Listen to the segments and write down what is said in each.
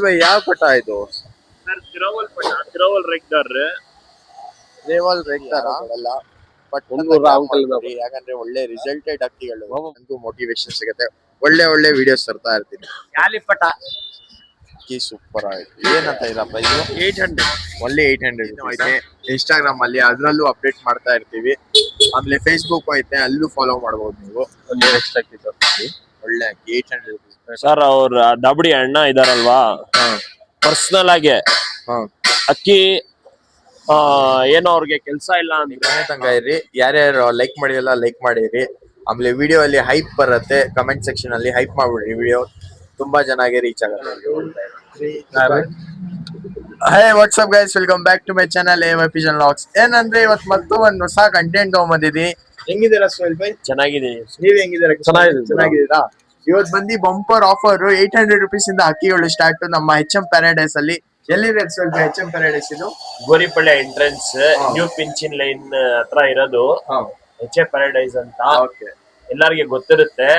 भाई ಯಾವ ಪಟ ಇದು ಸರ್ ತಿರುವಲ್ ಪಟ ತಿರುವಲ್ ರೆಗ್ದಾರ್ ರೇವಲ್ ರೆಗ್ತಾರ ಬಟ್ ಯಾಕಂದ್ರೆ ಒಳ್ಳೆ ರಿಸಲ್ಟೆಡ್ ಅಕ್ಕಿಗಳು ನನಗೂ ಮೋಟಿವೇಶನ್ ಸಿಗುತ್ತೆ. ಒಳ್ಳೆ ವಿಡಿಯೋಸ್ ತರ್ತಾ ಇರ್ತೀನಿ. ಯಾಲಿ ಪಟ ಅಕ್ಕಿ ಸೂಪರ್ ಆಗಿದೆ. ಏನಂತ ಇದಪ್ಪ ಇದು 800 ಒಳ್ಳೆ 800 ಐತೆ. ಇನ್ಸ್ಟಾಗ್ರಾಮ್ ಅಲ್ಲಿ ಅದ್ರಲ್ಲೂ ಅಪ್ಡೇಟ್ ಮಾಡ್ತಾ ಇರ್ತೀವಿ. ಆಮೇಲೆ ಫೇಸ್ಬುಕ್ ಐತೆ, ಅಲ್ಲೂ ಫಾಲೋ ಮಾಡಬಹುದು ನೀವು. ಒಳ್ಳೆ ಅಕ್ಕಿ 800 ಸರ್ ಅವ್ರ ದಬಡಿ ಅಣ್ಣ ಇದಾರಲ್ವಾ ಪರ್ಸನಲ್ ಆಗಿ ಅಕ್ಕಿ ಏನೋ ಅವ್ರಿಗೆ ಕೆಲ್ಸ ಇಲ್ಲ ಅಂದ್ರೆ ತಂಗ ಇರಿ. ಯಾರ್ಯಾರು ಲೈಕ್ ಮಾಡಿರಲ್ಲ ಲೈಕ್ ಮಾಡಿರಿ. ಆಮೇಲೆ ವಿಡಿಯೋ ಅಲ್ಲಿ ಹೈಪ್ ಬರುತ್ತೆ. ಕಮೆಂಟ್ ಸೆಕ್ಷನ್ ಅಲ್ಲಿ ಹೈಪ್ ಮಾಡ್ಬಿಡ್ರಿ. ವಿಡಿಯೋ ತುಂಬಾ ಚೆನ್ನಾಗಿ ರೀಚ್ ಆಗುತ್ತೆ. Hey what's up guys, welcome back to my channel AMI Pigeon Vlogs. ಏನಂದ್ರೆ ಇವತ್ತು ಮತ್ತೆ ಒಂದು ಹೊಸ ಕಂಟೆಂಟ್ ತಗೊಂಬಂದಿದ್ದೀನಿ. ಹೆಂಗಿದ್ದೀರಾ ಸುಹೇಲ್ ಭಾಯ್? ಚೆನ್ನಾಗಿದ್ದೀನಿ. ನೀವ್ ಹೆಂಗಿದ್ದೀರಾ? ಚೆನ್ನಾಗಿದ್ದೀರಾ? ಇವತ್ತು ಬಂದಿ ಬಂಪರ್ ಆಫರ್ 800 rupees ಇಂದ ಅಕ್ಕಿಗಳು ಸ್ಟಾರ್ಟ್ ನಮ್ಮ HM ಪ್ಯಾರಡೈಸ್ ಅಲ್ಲಿ. ಎಲ್ಲಿದೆ ಸುಹೇಲ್ ಭಾಯ್ HM ಪ್ಯಾರಡೈಸ್? ಇದು ಗೋರಿಪಳ್ಳಿ ಎಂಟ್ರೆನ್ಸ್ ನ್ಯೂ ಪಿಂಚಿನ್ ಲೈನ್ ಹತ್ರ ಇರೋದು HM ಪ್ಯಾರಡೈಸ್ ಅಂತ. ಎಲ್ಲಾರ್ಗೆ ಗೊತ್ತಿರುತ್ತೆ.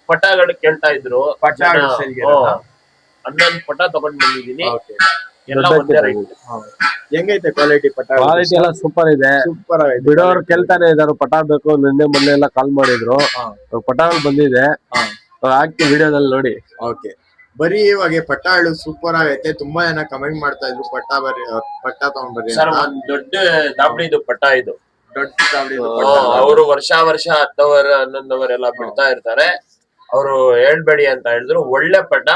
ಪಟಗಳು ಕೇಳ್ತಾ ಇದ್ರು. 11 ಪಟ ತಗೊಂಡ್ ಬಂದಿದ್ದೀನಿ. ಎಲ್ಲ ಒಂದೇ ರೈಟ್. ಹೆಂಗೈತೆ ಕ್ವಾಲಿಟಿ? ಕ್ವಾಲಿಟಿ ಎಲ್ಲ ಸೂಪರ್ ಇದೆ. ಸೂಪರ್ ಆಗಿದೆ. ಬಿಡೋರು ಕೇಳ್ತಾನೆ ಇದಾರೆ ಪಟ ಬೇಕು. ನಿನ್ನೆ ಮೊನ್ನೆ ಎಲ್ಲ ಕಾಲ್ ಮಾಡಿದ್ರು. ಪಟಗಳು ಬಂದಿದೆ, ಹಾಕಿ ವಿಡಿಯೋದಲ್ಲಿ ನೋಡಿ. ಓಕೆ, ಬರೀ ಇವಾಗ ಪಟ್ಟಾಳು ಸೂಪರ್ ಆಗೈತೆ. ತುಂಬಾ ಜನ ಕಮೆಂಟ್ ಮಾಡ್ತಾ ಇದ್ರು ಪಟ್ಟ ತಗೊಂಡ್ಬರ್ರಿ ಸರ್. ಒಂದ್ ದೊಡ್ಡ ದಾಬಡಿದು ಪಟ್ಟ ಇದು. ದೊಡ್ಡ ಅವರು ವರ್ಷ 10 ಅವರ್ 11 ಅವರ್ ಎಲ್ಲ ಬಿಡ್ತಾ ಇರ್ತಾರೆ. ಅವರು ಹೇಳ್ಬೇಡಿ ಅಂತ ಹೇಳಿದ್ರು. ಒಳ್ಳೆ ಪಟ್ಟ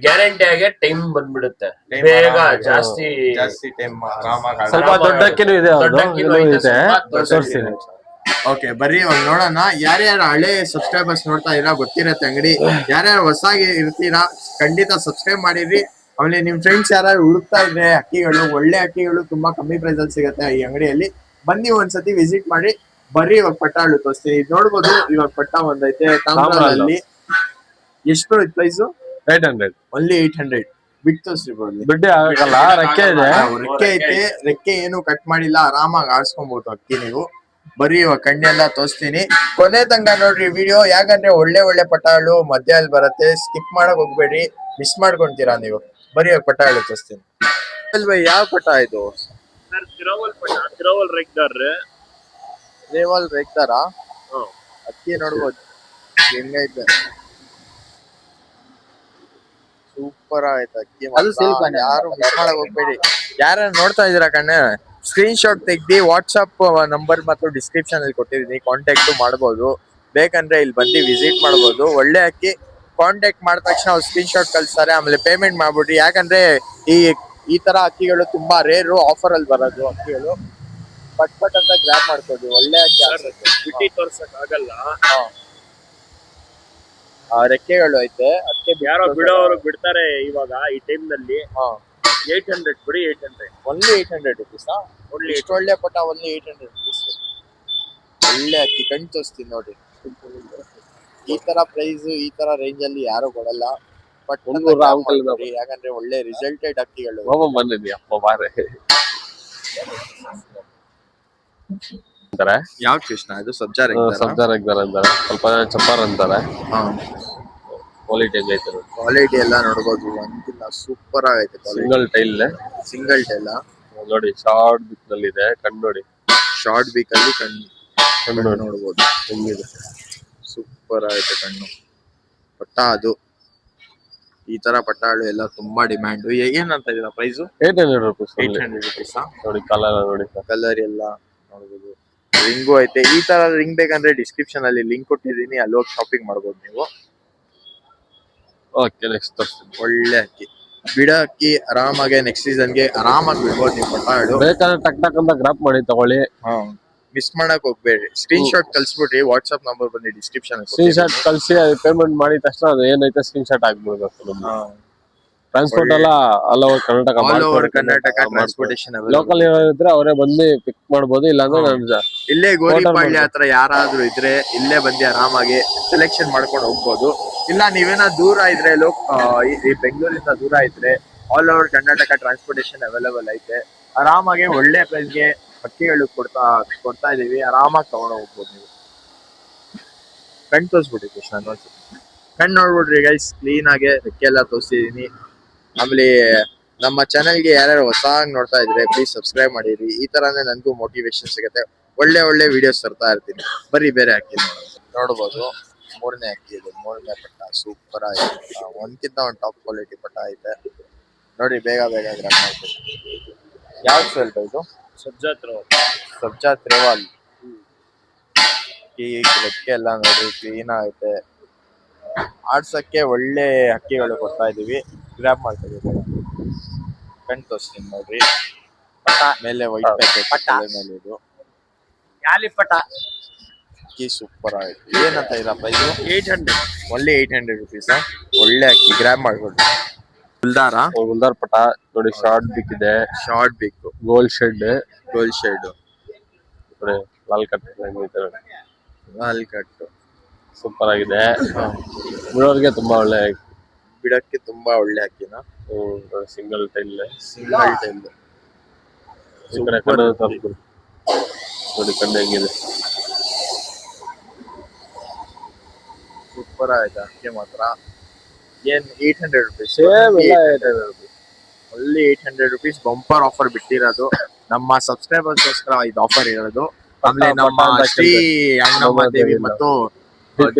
ಗ್ಯಾರಂಟಿ ಆಗಿ ಟೈಮ್ ಬಂದ್ಬಿಡುತ್ತೆ. ಬೇಗ ಜಾಸ್ತಿ ಟೈಮ್ ಆರಾಮಾಗಿ ಸ್ವಲ್ಪ ದೊಡ್ಡಕ್ಕಿನೂ ಇದೆ, ತೋರಿಸ್ತೀನಿ. ಓಕೆ, ಬರ್ರಿ ಇವಾಗ ನೋಡೋಣ. ಯಾರ್ಯಾರು ಹಳೆ ಸಬ್ಸ್ಕ್ರೈಬರ್ಸ್ ನೋಡ್ತಾ ಇದೀರಾ ಗೊತ್ತಿರತ್ತೆ ಅಂಗಡಿ. ಯಾರ್ಯಾರು ಹೊಸಾಗಿ ಇರ್ತೀರಾ ಖಂಡಿತ ಸಬ್ಸ್ಕ್ರೈಬ್ ಮಾಡಿರಿ. ಆಮೇಲೆ ನಿಮ್ ಫ್ರೆಂಡ್ಸ್ ಯಾರು ಹುಡುಕ್ತಾ ಇದ್ರೆ ಅಕ್ಕಿಗಳು, ಒಳ್ಳೆ ಅಕ್ಕಿಗಳು ತುಂಬಾ ಕಮ್ಮಿ ಪ್ರೈಸ್ ಅಲ್ಲಿ ಸಿಗುತ್ತೆ ಈ ಅಂಗಡಿಯಲ್ಲಿ. ಬನ್ನಿ ಒಂದ್ಸತಿ ವಿಸಿಟ್ ಮಾಡಿ. ಬರ್ರಿ ಇವಾಗ ಪಟ್ಟಾಳು ತೋರಿಸ್ತೀನಿ. ನೋಡ್ಬೋದು ಇವಾಗ ಪಟ್ಟ ಒಂದೈತೆ ತಾಮ್ರಲ್ಲಿ. ಎಷ್ಟು ಬರುತ್ತೆ ಪ್ರೈಸು? 800. ಓನ್ಲಿ 800. ಬಿಟ್ಟು ತೋರಿಸ್ರಿ. ದುಡ್ಡು ಆಗಲ್ಲ, ರೆಕ್ಕೆ ಇದೆ. ರೆಕ್ಕೆ ಐತೆ. ರೆಕ್ಕೆ ಏನು ಕಟ್ ಮಾಡಿಲ್ಲ, ಆರಾಮಾಗಿ ಆಡ್ಸ್ಕೊಬಹುದು ಅಕ್ಕಿ ನೀವು. ಬರೀ ಇವಾಗ ಕಣ್ಣೆಲ್ಲ ತೋರಿಸ್ತೀನಿ. ಕೊನೆ ತನಕ ನೋಡ್ರಿ ವಿಡಿಯೋ, ಯಾಕಂದ್ರೆ ಒಳ್ಳೆ ಪಟಾಳು ಮಧ್ಯದಲ್ಲಿ ಬರುತ್ತೆ. ಸ್ಕಿಪ್ ಮಾಡಕ್ ಹೋಗ್ಬೇಡಿ, ಮಿಸ್ ಮಾಡ್ಕೊಂತೀರಾ ನೀವು. ಬರೀ ಇವಾಗ ಪಟಾಳು ತೋರಿಸ್ತೀನಿ. ಯಾವ ಪಟ ಇದು? ಸರ್ ತಿರುವಲ್ ಪಟ ತಿರುವಲ್ ರೆಗ್ದಾರ್ ರೇವಲ್ ರೆಗ್ತಾರ. ಅಕ್ಕಿ ನೋಡ್ಬೋದು ಹೆಂಗೈತೆ. ಸೂಪರ್ ಆಯ್ತು ಅಕ್ಕಿ. ಯಾರು ಮಿಸ್ ಮಾಡಕ್ ಹೋಗ್ಬೇಡಿ. ಯಾರು ನೋಡ್ತಾ ಇದೀರಾ ಕಣ್ಣೆ, ಸ್ಕ್ರೀನ್ ಶಾಟ್ ತೆಗ್ದಿ ವಾಟ್ಸ್ಆಪ್ ನಂಬರ್ ಮತ್ತು ಡಿಸ್ಕ್ರಿಪ್ಷನ್ ಅಲ್ಲಿ ಕೊಟ್ಟಿದ್ದೀನಿ, ಕಾಂಟ್ಯಾಕ್ಟ್ ಮಾಡಬಹುದು. ಬೇಕಂದ್ರೆ ಇಲ್ಲಿ ಬಂದು ವಿಸಿಟ್ ಮಾಡಬಹುದು. ಒಳ್ಳೆ ಅಕ್ಕಿ. ಕಾಂಟ್ಯಾಕ್ಟ್ ಮಾಡಿದ ತಕ್ಷಣ ಅವ್ರು ಸ್ಕ್ರೀನ್ ಶಾಟ್ ಕಳಿಸ್ತಾರೆ. ಆಮೇಲೆ ಪೇಮೆಂಟ್ ಮಾಡ್ಬಿಟ್ರಿ. ಯಾಕಂದ್ರೆ ಈ ತರ ಅಕ್ಕಿಗಳು ತುಂಬಾ ರೇರು, ಆಫರ್ ಅಲ್ಲಿ ಬರೋದು ಅಕ್ಕಿಗಳು. ಪಟ್ ಅಂತ ಗ್ರಾಪ್ ಮಾಡ್ಕೊಳ್ಳಿ. ಒಳ್ಳೆ ಅಕ್ಕಿ ಬಿಟ್ಟಿ ತೋರ್ಸಕ್ ಆಗಲ್ಲ. ರೆಕ್ಕೆಗಳು ಐತೆ. ಅದಕ್ಕೆ ಯಾರೋ ಬಿಡೋರು ಬಿಡ್ತಾರೆ ಇವಾಗ ಈ ಟೈಮ್ ನಲ್ಲಿ. 800 ಬಿಡಿ. 800 ಓನ್ಲಿ 800 rupees. ಇಷ್ಟು ಒಳ್ಳೆ ಪಟ ಓನ್ಲಿ 800 rupees. ಒಳ್ಳೆ ಅಕ್ಕಿ. ಕಣ್ ತೋರಿಸ್ತೀನಿ ನೋಡಿ. ಈ ತರ ಪ್ರೈಸ್, ಈ ತರ ರೇಂಜ್ ಅಲ್ಲಿ ಯಾರು ಕೊಡಲ್ಲ. ಬಟ್ ಯಾಕಂದ್ರೆ ಒಳ್ಳೆ ರಿಸಲ್ಟೆಡ್ ಅಕ್ಕಿಗಳು. ಯಾವ ಕೃಷ್ಣ ಇದು? ಸಬ್ಜಾ ರೆಗ್ದಾರ್ ಅಂತಾರೆ, ಸ್ವಲ್ಪ ಚಪ್ಪರ್ ಅಂತಾರೆ. ಕ್ವಾಲಿಟಿ ಹೆಂಗೈತೆ? ಕ್ವಾಲಿಟಿ ಎಲ್ಲ ನೋಡ್ಬೋದು. ಒಂದಿಲ್ಲ ಸೂಪರ್ ಆಗೈತೆ. ಸಿಂಗಲ್ ಟೈಲ್ ನೋಡಿ. ಶಾರ್ಟ್ ಬಿಕ್ ನಲ್ಲಿ ಇದೆ. ಕಣ್ಣು ನೋಡಿ. ಶಾರ್ಟ್ ಬಿಕ್ ಅಲ್ಲಿ ಕಣ್ಣು ನೋಡ್ಬೋದು ಹೆಂಗಿದೆ. ಸೂಪರ್ ಆಗೈತೆ ಕಣ್ಣು. ಪಟ್ಟ ಅದು ಈ ತರ ಪಟ್ಟಾಳು ಎಲ್ಲ ತುಂಬಾ ಡಿಮ್ಯಾಂಡ್. ಏನಂತ ಇದೀರಾ ಪ್ರೈಸ್? 800 rupees. 800 rupees. ನೋಡಿ ಕಲರ್ ನೋಡಿ. ಕಲರ್ ಎಲ್ಲ ನೋಡ್ಬೋದು. ರಿಂಗು ಐತೆ. ಈ ತರ ರಿಂಗ್ ಬೇಕಂದ್ರೆ ಡಿಸ್ಕ್ರಿಪ್ಷನ್ ಅಲ್ಲಿ ಲಿಂಕ್ ಕೊಟ್ಟಿದ್ದೀನಿ, ಅಲ್ಲಿ ಹೋಗಿ ಶಾಪಿಂಗ್ ಮಾಡ್ಬೋದು ನೀವು. ಓಕೆ, ನೆಕ್ಸ್ಟ್ ಒಳ್ಳೆ ಅಕ್ಕಿ. ಬಿಡ ಅಕ್ಕಿ ಆರಾಮಾಗಿ ನೆಕ್ಸ್ಟ್ ಸೀಸನ್ಗೆ ಆರಾಮಾಗಿ ಬಿಡ್ಬೋದು ನೀವು. ಪಟ್ಟಾಳು ಬೇಕಾದ್ರೆ ಟಕ್ ಅಂತ ಗ್ರಾಪ್ ಮಾಡಿ ತಗೊಳ್ಳಿ. ಮಿಸ್ ಮಾಡಕ್ ಹೋಗ್ಬೇಡಿ. ಸ್ಕ್ರೀನ್ ಶಾಟ್ ಕಳ್ಸ್ಬಿಟ್ರಿ. ವಾಟ್ಸ್ಆಪ್ ನಂಬರ್ ಬಂದು ಡಿಸ್ಕ್ರಿಪ್ಷನ್. ಸ್ಕ್ರೀನ್ ಶಾಟ್ ಕಳ್ಸಿ, ಪೇಮೆಂಟ್ ಮಾಡಿದ ತಕ್ಷಣ ಅದು ಏನೈತೆ ಸ್ಕ್ರೀನ್ ಶಾಟ್ ಆಗ್ಬೋದು. ಟ್ರಾನ್ಸ್ಪೋರ್ಟ್ ಎಲ್ಲ all over Karnataka transportation. Local ಇದ್ರೆ ಅವರೇ ಬಂದು ಪಿಕ್ ಮಾಡ್ಬೋದು. ಇಲ್ಲಾಂದ್ರೆ ಇಲ್ಲೇ ಗೋರಿಪಳ್ಳಿ ಹತ್ರ ಯಾರಾದ್ರೂ ಇದ್ರೆ ಇಲ್ಲೇ ಬಂದು ಆರಾಮಾಗಿ ಸೆಲೆಕ್ಷನ್ ಮಾಡ್ಕೊಂಡು ಹೋಗ್ಬೋದು. ಇಲ್ಲ ನೀವೇನ ದೂರ ಇದ್ರೆ ಈ ಬೆಂಗಳೂರಿಂದ ದೂರ ಇದ್ರೆ all over Karnataka transportation available ಐತೆ. ಆರಾಮಾಗಿ ಒಳ್ಳೆ ಪ್ರೈಸ್ಗೆ ಅಕ್ಕಿಗಳು ಕೊಡ್ತಾ ಇದೀವಿ. ಆರಾಮಾಗಿ ತಗೊಂಡು ಹೋಗ್ಬೋದು ನೀವು. ಕಣ್ ತೋರಿಸ್ಬಿಡಿ ಕೃಷ್ಣ. ಕಣ್ಣು ನೋಡ್ಬಿಡ್ರಿ ಗೈಸ್, ಕ್ಲೀನ್ ಆಗಿ ರೆಕ್ಕೆ ಎಲ್ಲ ತೋರಿಸಿದೀನಿ. ಆಮೇಲೆ ನಮ್ಮ ಚಾನೆಲ್ಗೆ ಯಾರ್ಯಾರು ಹೊಸದಾಗಿ ನೋಡ್ತಾ ಇದ್ರೆ ಪ್ಲೀಸ್ ಸಬ್ಸ್ಕ್ರೈಬ್ ಮಾಡಿರಿ. ಈ ತರಾನೇ ನನಗೂ ಮೋಟಿವೇಶನ್ ಸಿಗುತ್ತೆ. ಒಳ್ಳೆ ವಿಡಿಯೋಸ್ ತರ್ತಾ ಇರ್ತೀನಿ. ಬರೀ ಬೇರೆ ಅಕ್ಕಿ ನೋಡ್ಬೋದು. ಮೂರನೇ ಅಕ್ಕಿ ಇದು, ಮೂರನೇ ಪಟ್ಟ ಸೂಪರ್ ಆಗಿದೆ. ಒಂದ್ಕಿಂತ ಒಂದು ಟಾಪ್ ಕ್ವಾಲಿಟಿ ಪಟ್ಟ ಐತೆ ನೋಡಿ. ಬೇಗ ಗ್ರಾಬ್ ಮಾಡ್ಬೇಕು. ಯಾವ್ದು ಸ್ವಲ್ಪ ಇದು ಸಬ್ಜಾ ತ್ರೇವಾಲ್. ರೆಕ್ಕೆ ಎಲ್ಲ ನೋಡ್ರಿ ಕ್ಲೀನ್ ಆಗೈತೆ. ಆಡ್ಸಕ್ಕೆ ಒಳ್ಳೆ ಹಕ್ಕಿಗಳು ಕೊಡ್ತಾ ಇದೀವಿ. ಗ್ರಾಬ್ ಮಾಡ್ತಿದ್ದೀವಿ. ಕಣ್ ತೋರಿಸ್ತೀನಿ ನೋಡ್ರಿ. ಮೇಲೆ ವೈಟ್ ಪ್ಯಾಕೆಟ್ ಮೇಲೆ ಇದು ಅಕ್ಕಿ ಸೂಪರ್ ಆಗಿದೆ. ಏನಂತ ಇದಪ್ಪ ಇದು? 800 ಒಳ್ಳೆ 800 ರುಪೀಸ್. ಒಳ್ಳೆ ಅಕ್ಕಿ, ಗ್ರಾಬ್ ಮಾಡ್ಕೊಡ್ರಿ. ಗುಲ್ದಾರ್ ಪಟ ನೋಡಿ, ಶಾರ್ಟ್ ಬಿಕ್ ಇದೆ, ಶಾರ್ಟ್ ಬೇಕು, ಗೋಲ್ಡ್ ಶೆಡ್, ನೋಡಿ ಲಾಲ್ ಕಟ್ ಲಾಲ್ ಕಟ್ಟು ಸೂಪರ್ ಆಗಿದೆ. ಬಿಡೋರ್ಗೆ ತುಂಬಾ ಒಳ್ಳೆ ಬಿಡಕ್ಕೆ ತುಂಬಾ ಒಳ್ಳೆ ಅಕ್ಕಿನ. ಸಿಂಗಲ್ ಟೈಲ್ ನೋಡಿ, ಕಣ್ಣು ಹೆಂಗಿದೆ, ಸೂಪರ್ ಆಯ್ತು ಅಕ್ಕಿ ಮಾತ್ರ. ಏನ್ 800 ರುಪೀಸ್? ಒಳ್ಳೆ 800 ರುಪೀಸ್ ಬಂಪರ್ ಆಫರ್ ಬಿಟ್ಟಿರೋದು. ನಮ್ಮ ಸಬ್ಸ್ಕ್ರೈಬರ್ಸ್ಗೋಸ್ಕರ ಇದು ಆಫರ್ ಇರೋದು. ಆಮೇಲೆ ನಮ್ಮ ಶ್ರೀ ಅಣ್ಣಮ್ಮ ದೇವಿ ಮತ್ತು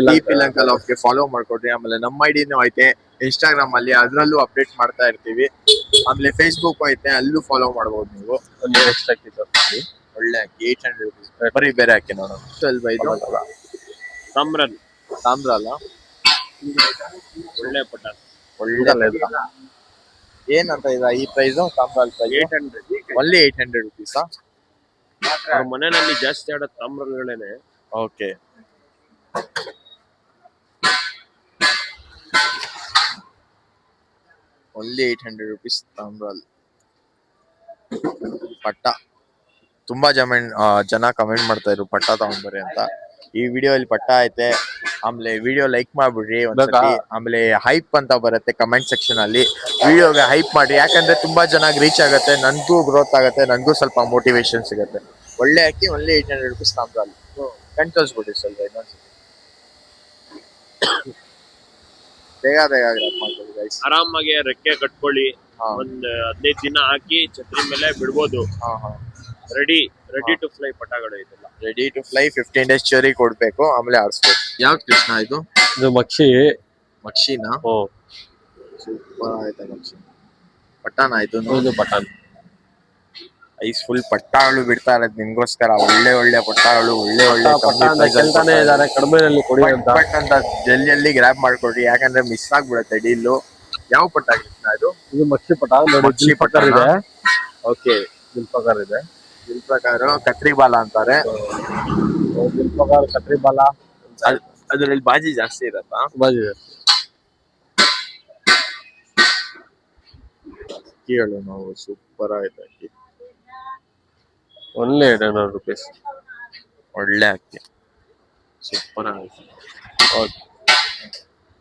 ಡಿಪಿಲ್ ಅಂಕಲ್ ಅವ್ರಿಗೆ ಫಾಲೋ ಮಾಡ್ಕೊಡ್ರಿ. ಆಮೇಲೆ ನಮ್ಮ ಐಡಿನೂ ಐತೆ ಇನ್ಸ್ಟಾಗ್ರಾಮ್ ಅಲ್ಲಿ, ಅದ್ರಲ್ಲೂ ಅಪ್ಡೇಟ್ ಮಾಡ್ತಾ ಇರ್ತೀವಿ. ಆಮೇಲೆ ಫೇಸ್ಬುಕ್ ಐತೆ, ಅಲ್ಲೂ ಫಾಲೋ ಮಾಡ್ಬೋದು ನೀವು. ಒಳ್ಳೆ ಅಕ್ಕಿ 800 ರುಪೀಸ್. ಬರೀ ಬೇರೆ ಅಕ್ಕಿ ನೋಡೋಣ. ಸ್ವಲ್ಪ ಇದು ತಾಮ್ರ ಅಲ್ಲ, ಒಳ್ಳೆ ಪಟ. ಒಳ್ಳೆ ಏನಂತ ಇದೆ ಈ ಪ್ರೈಸ್? ತಾಮ್ರ ಪ್ರೈಸ್ 800. ಒಳ್ಳೆ 800 ರುಪೀಸ್. ಅವ್ರ ಮನೆಯಲ್ಲಿ ಜಾಸ್ತಿ ಆಡೋ ತಾಮ್ರಗಳೇನೆ. ಓಕೆ, ಒಳ್ಳೆ 800 ರುಪೀಸ್ ತಾಮ್ರಲ್ ಪಟ್ಟ. ತುಂಬಾ ಜನ ಕಮೆಂಟ್ ಮಾಡ್ತಾ ಇದ್ರು ಪಟ್ಟ ತಗೊಂಡ್ಬರ್ರಿ ಅಂತ. ಈ ವಿಡಿಯೋ ಅಲ್ಲಿ ಪಟ್ಟ ಐತೆ. ಆಮೇಲೆ ವಿಡಿಯೋ ಲೈಕ್ ಮಾಡ್ಬಿಡ್ರಿ ಒಂದ್ಸತಿ. ಆಮೇಲೆ ಹೈಪ್ ಅಂತ ಬರುತ್ತೆ ಕಮೆಂಟ್ ಸೆಕ್ಷನ್ ಅಲ್ಲಿ, ವಿಡಿಯೋಗೆ ಹೈಪ್ ಮಾಡಿ. ಯಾಕಂದ್ರೆ ತುಂಬಾ ಚೆನ್ನಾಗಿ ರೀಚ್ ಆಗುತ್ತೆ, ನನ್ಗೂ ಗ್ರೋತ್ ಆಗುತ್ತೆ, ನನ್ಗೂ ಸ್ವಲ್ಪ ಮೋಟಿವೇಶನ್ ಸಿಗುತ್ತೆ. ಒಳ್ಳೆ ಅಕ್ಕಿ, ಒಳ್ಳೆ 800 ರುಪೀಸ್ ತಾಮ್ರಲ್ಲಿ. ಕಣ್ ತೋರಿಸ್ಬಿಡ್ರಿ ಸ್ವಲ್ಪ ಇನ್ನೊಂದ್ಸತಿ. ಬೇಗ ಗ್ರಾಬ್ ಮಾಡ್ಕೊಳ್ಳಿ ಗೈಸ್. ಆರಾಮಾಗಿ ರೆಕ್ಕೆ ಕಟ್ಕೊಳ್ಳಿ. ಒಂದ್ 15 ದಿನ ಹಾಕಿ ಛತ್ರಿ ಮೇಲೆ ಬಿಡ್ಬೋದು. ರೆಡಿ ಟು ಫ್ಲೈ ಪಟಗಳು ಇದೆಲ್ಲ. Ready to fly. 15 ಡೇಸ್ ಚರಿ ಕೊಡ್ಬೇಕು, ಆಮೇಲೆ ಆಡಿಸ್ಬೇಕು. ಯಾವ್ದು ಕೃಷ್ಣ ಇದು? ಇದು ಮಕ್ಷಿನ. ಸೂಪರ್ ಆಯ್ತಾ ಮಕ್ಷಿ. ಪಟ್ಟಾನ ಇದು? ಪಟಾನ್. ಐಸ್ ಫುಲ್ ಪಟ್ಟಾಗಳು ಬಿಡ್ತಾ ಇರೋದು ನಿಮ್ಗೋಸ್ಕರ. ಒಳ್ಳೆ ಪಟ್ಟಾಗಳು, ಕಡಿಮೆನಲ್ಲಿ ಕೊಡಿ ಅಂತ ಜಲ್ದಿ ಗ್ರಾಬ್ ಮಾಡ್ಕೊಡ್ರಿ. ಯಾಕಂದ್ರೆ ಮಿಸ್ ಆಗ್ಬಿಡುತ್ತೆ ಡೀಲು. ಯಾವ ಪಟ್ಟ ಕೃಷ್ಣ ಇದು? ಇದು ಮಕ್ಷಿ ಪಟ ನೋಡಿ, ಮಕ್ಷಿ ಪಟ್ಟ ಇದೆ. ಓಕೆ, ದಿಲ್ ಪ್ರಕಾರ ಇದೆ. ದಿಲ್ ಪ್ರಕಾರ ಕತ್ರಿ ಬಾಲ ಅಂತಾರೆ. ದಿಲ್ ಪ್ರಕಾರ ಕತ್ರಿ ಬಾಲ. ಅದ್ರಲ್ಲಿ ಬಾಜಿ ಜಾಸ್ತಿ ಇರತ್ತಾ? ಬಾಜಿ ಕೇಳು ನಾವು. ಸೂಪರ್ ಆಯ್ತು ಅಕ್ಕಿ. ಒಳ್ಳೆ 800 ರುಪೀಸ್. ಒಳ್ಳೆ ಅಕ್ಕಿ, ಸೂಪರ್ ಆಯ್ತು.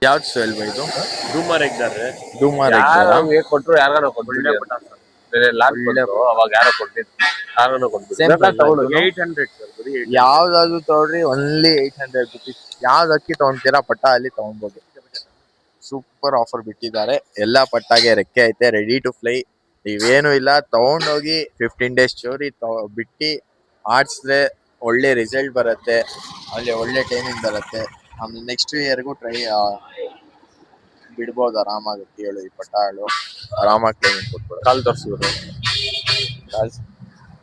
ಯಾವ್ದು ಸೆಲ್ ಇದು? ಡೂಮರ್ ಇದ್ದಾರೆ. ಕೊಟ್ರು ಯಾರು ಕೊಟ್ಟಿಲ್ಲ. ಅವಾಗ ಯಾರೋ ಕೊಟ್ಟಿದ್ರು, ಯಾರು ಕೊಟ್ಟಿದ್ರು. 800 ಯಾವ್ದಾದ್ರು ತಗೊಳ್ರಿ, ಒನ್ಲಿ 800 ರುಪೀಸ್. ಯಾವ್ದು ಅಕ್ಕಿ ತಗೊಂತೀರಾ ಪಟ್ಟ ಅಲ್ಲಿ ತಗೊಬೋದು. ಸೂಪರ್ ಆಫರ್ ಬಿಟ್ಟಿದ್ದಾರೆ. ಎಲ್ಲಾ ಪಟ್ಟಾಗೆ ರೆಕ್ಕೆ ಐತೆ, ರೆಡಿ ಟು ಫ್ಲೈ. ನೀವೇನು ಇಲ್ಲ, ತಗೊಂಡೋಗಿ 15 ಡೇಸ್ ಚೋರಿ ಬಿಟ್ಟು ಆಡ್ಸಿದ್ರೆ ಒಳ್ಳೆ ರಿಸಲ್ಟ್ ಬರುತ್ತೆ. ಅಲ್ಲಿ ಒಳ್ಳೆ ಟೈಮಿಂಗ್ ಬರುತ್ತೆ. ಆಮೇಲೆ ನೆಕ್ಸ್ಟ್ ಇಯರ್ಗೂ ಬಿಡ್ಬೋದು ಆರಾಮಾಗಿ. ಹೇಳು ಈ ಪಟ್ಟಾಳು ಆರಾಮಾಗಿ ಟೈಮಿಂಗ್ ಕೊಟ್ಬಿಡೋದು. ಕಾಲ್ ತೋರಿಸಿದ್ರು,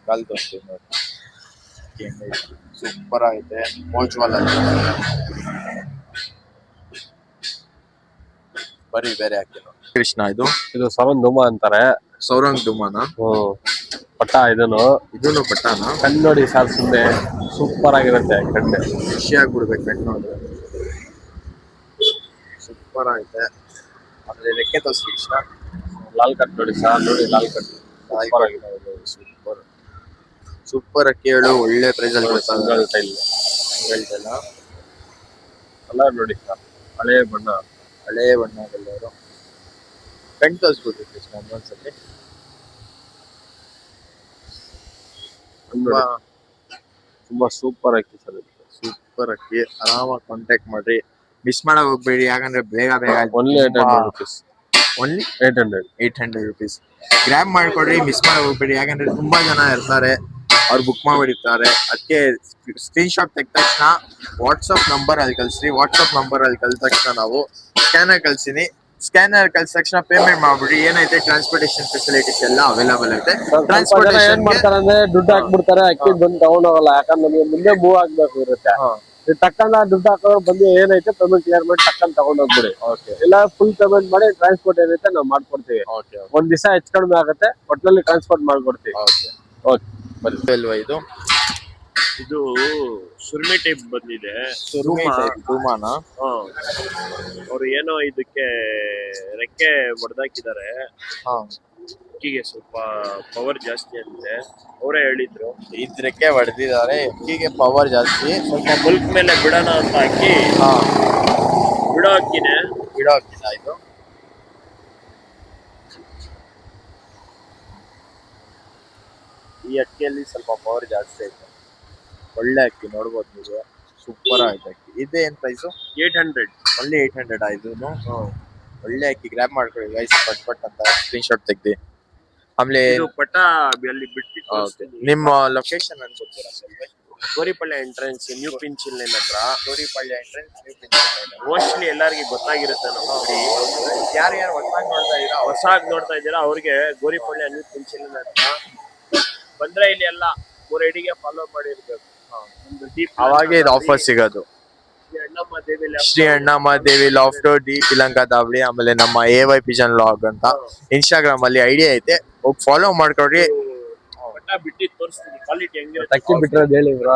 ಕಾಲ್ ತೋರಿಸ್ತೀವಿ ನೋಡಿ. ಸೂಪರ್ ಐತೆ. ಮೋಜ್ವಾಲ್ ಬರೀ ಬೇರೆ ಹಾಕಿ ಕೃಷ್ಣ. ಇದು ಸೌರಂಗ್ ಧೂಮ ಅಂತಾರೆ. ಸೌರಂಗ್ ಧೂಮನ ಪಟ್ಟ. ಇದನ್ನು ಪಟ್ಟಾನ. ಕಣ್ಣು ನೋಡಿ ಸರ್, ಸುಮ್ಮನೆ ಸೂಪರ್ ಆಗಿರುತ್ತೆ. ಕಣ್ಣೆ ಖುಷಿ ಆಗ್ಬಿಡ್ಬೇಕು ಕಣ್ಣು ನೋಡಿದ್ರೆ. ಸೂಪರ್ ಐತೆ. ಆಮೇಲೆ ರೆಕ್ಕೆ ತೋರಿಸಿ ಕೃಷ್ಣ. ಲಾಲ್ ಕಟ್ ನೋಡಿ ಸರ್, ನೋಡಿ ಲಾಲ್ ಕಟ್ ಸೂಪರ್ ಆಗಿದೆ. ಸೂಪರ್ ಅಕ್ಕಿ ಹೇಳು. ಒಳ್ಳೆ ಪ್ರೈಸ್ ಅಲ್ಲಿ ಸಿಂಗಲ್ ಟೈಲ್ ಕಲರ್ ನೋಡಿ ಸರ್, ಹಳೆ ಬಣ್ಣದಲ್ಲವರು. ಕಣ್ ತೋರಿಸ್ಬಿಟ್ರಿ ಕೃಷ್ಣ ಒಂದ್ಸತಿ. ತುಂಬಾ ಸೂಪರ್ ಅಕ್ಕಿ ಸರ್. ಸೂಪರ್ ಅಕ್ಕಿ. ಆರಾಮಾಗಿ ಕಾಂಟ್ಯಾಕ್ಟ್ ಮಾಡ್ರಿ. ಮಿಸ್ ಮಾಡಕ್ ಹೋಗ್ಬೇಡಿ, ಯಾಕಂದ್ರೆ ಬೇಗ ಬೇಗ only 800 rupees. Only 800. 800 rupees. Grab ಮಾಡ್ಕೊಡ್ರಿ, ಮಿಸ್ ಮಾಡಕ್ ಹೋಗ್ಬೇಡಿ, ಯಾಕಂದ್ರೆ ತುಂಬಾ ಜನ ಇರ್ತಾರೆ, ಅವ್ರು ಬುಕ್ ಮಾಡಿರ್ತಾರೆ. ಅದಕ್ಕೆ ಸ್ಕ್ರೀನ್ ಶಾಟ್ ತೆಗ್ದ ತಕ್ಷಣ ವಾಟ್ಸಪ್ ನಂಬರ್ ಅಲ್ಲಿ ಕಳ್ಸಿ. ವಾಟ್ಸಪ್ ನಂಬರ್ ಅಲ್ಲಿ ಕಳ್ದ ತಕ್ಷಣ ನಾವು ಸ್ಕ್ಯಾನರ್ ಕಳ್ಸಿನಿ. ಸ್ಕ್ಯಾನರ್ ಕಳ್ಸ ತಕ್ಷಣ ಪೇಮೆಂಟ್ ಮಾಡ್ಬಿಡಿ. ಏನೈತೆ ಟ್ರಾನ್ಸ್ಪೋರ್ಟೇಷನ್ ಫೆಸಿಲಿಟೀಸ್ ಎಲ್ಲ ಅವೈಲೇಬಲ್ ಐತೆ. ಏನ್ ಮಾಡ್ತಾರೆ ಅಂದ್ರೆ ದುಡ್ಡು ಹಾಕ್ಬಿಡ್ತಾರೆ, ಅಕ್ಕಿ ಬಂದು ತಗೊಂಡೋಗಲ್ಲ. ಯಾಕಂದ್ರೆ ನಮಗೆ ಮುಂದೆ ಮೂವ್ ಆಗ್ಬೇಕು ಇರುತ್ತೆ. ಟಕ್ಕಂದ ದುಡ್ಡು ಹಾಕೋರು ಬಂದು ಏನೈತೆ ಪೇಮೆಂಟ್ ಕ್ಲಿಯರ್ ಮಾಡಿ ಟಕ್ಕನ್ ತಗೊಂಡೋಗ್ಬಿಡಿ. ಇಲ್ಲ ಫುಲ್ ಪೇಮೆಂಟ್ ಮಾಡಿ ಟ್ರಾನ್ಸ್ಪೋರ್ಟ್ ಏನೈತೆ ನಾವು ಮಾಡ್ಕೊಡ್ತೀವಿ. ಒಂದ್ ದಿವಸ ಹೆಚ್ಚು ಕಡಿಮೆ ಆಗುತ್ತೆ, ಒಟ್ನಲ್ಲಿ ಟ್ರಾನ್ಸ್ಪೋರ್ಟ್ ಮಾಡ್ಕೊಡ್ತೀವಿ. ಅಲ್ವಾ ಇದು ಸುರ್ಮಿ ಟೈಪ್ ಬಂದಿದೆ. ಧೂಮಾನ ಅವ್ರು ಏನೋ ಇದಕ್ಕೆ ರೆಕ್ಕೆ ಹೊಡೆದಾಕಿದ್ದಾರೆ. ಅಕ್ಕಿಗೆ ಸ್ವಲ್ಪ ಪವರ್ ಜಾಸ್ತಿ ಅಂತೆ, ಅವರೇ ಹೇಳಿದ್ರು. ಇದ್ರಕ್ಕೆ ಹೊಡೆದಿದ್ದಾರೆ, ಅಕ್ಕಿಗೆ ಪವರ್ ಜಾಸ್ತಿ. ಸ್ವಲ್ಪ ಬಲ್ಕ್ ಮೇಲೆ ಬಿಡೋಣ ಅಂತ ಅಕ್ಕಿ. ಬಿಡೋ ಅಕ್ಕಿನೇ, ಬಿಡೋ ಅಕ್ಕಿನ ಇದು. ಈ ಅಕ್ಕಿಯಲ್ಲಿ ಸ್ವಲ್ಪ ಪವರ್ ಜಾಸ್ತಿ ಐತೆ. ಒಳ್ಳೆ ಅಕ್ಕಿ, ನೋಡ್ಬೋದು ನೀವು, ಸೂಪರ್ ಆಯ್ತು ಅಕ್ಕಿ. ಇದೇನ್ ಪ್ರೈಸು? 800. ಓನ್ಲಿ 800 ಆಯ್ತು. ಒಳ್ಳೆ ಅಕ್ಕಿ, ಗ್ರ್ಯಾಬ್ ಮಾಡ್ಕೊಳ್ಳಿ ಗೈಸ್, ಪಟ್ ಅಂತ ಸ್ಕ್ರೀನ್ ಶಾಟ್ ತೆಗ್ದಿ. ಆಮೇಲೆ ಪಟ್ಟ ಅಲ್ಲಿ ಬಿಟ್ಟು ನಿಮ್ಮ ಲೊಕೇಶನ್ ಅನ್ಕೊಡ್ತೀರಾ ಸ್ವಲ್ಪ? ಗೋರಿಪಳ್ಳಿ ಎಂಟ್ರೆನ್ಸ್, ನ್ಯೂ ಪಿಂಚಿನ್ ಲೈನ್ ಹತ್ರ. ಗೋರಿಪಳ್ಳಿ ಎಂಟ್ರೆನ್ಸ್, ನ್ಯೂ ಪಿಂಚಿನ್ ಲೈನ್. ಮೋಸ್ಟ್ಲಿ ಎಲ್ಲರಿಗೂ ಗೊತ್ತಾಗಿರುತ್ತೆ. ನಮ್ಮ ಯಾರು ಹೊಸದಾಗಿ ನೋಡ್ತಾ ಇದ್ದೀರಾ, ನೋಡ್ತಾ ಇದ್ದೀರಾ, ಅವ್ರಿಗೆ ಗೋರಿಪಳ್ಳಿ ನ್ಯೂ ಪಿಂಚಿನ್ ಲೈನ್ ಹತ್ರ ಬಂದ್ರೆ ಇಲ್ಲಿ ಎಲ್ಲ 3 ಐಡಿಗೆ ಫಾಲೋ ಮಾಡಿರ್ಬೇಕು. ಅವಾಗೆ ಇದು ಆಫರ್ ಸಿಗೋದು. ಶ್ರೀ ಅಣ್ಣಮ್ಮ ದೇವಿ ಲಾಫ್ಟ್, ಡಿ ಪಿಲಂಕದಾವಳಿ. ಆಮೇಲೆ ನಮ್ಮ AY ಪಿಜನ್ ಲಾಗ್ ಅಂತ ಇನ್ಸ್ಟಾಗ್ರಾಮ್ ಅಲ್ಲಿ ಐಡಿಯಾ ಐತೆ, ಹೋಗಿ ಫಾಲೋ ಮಾಡ್ಕೊಡ್ರಿ. ಅಕ್ಕಿ ಬಿಟ್ಟಿರೋದು ಹೇಳಿ ಬ್ರೋ,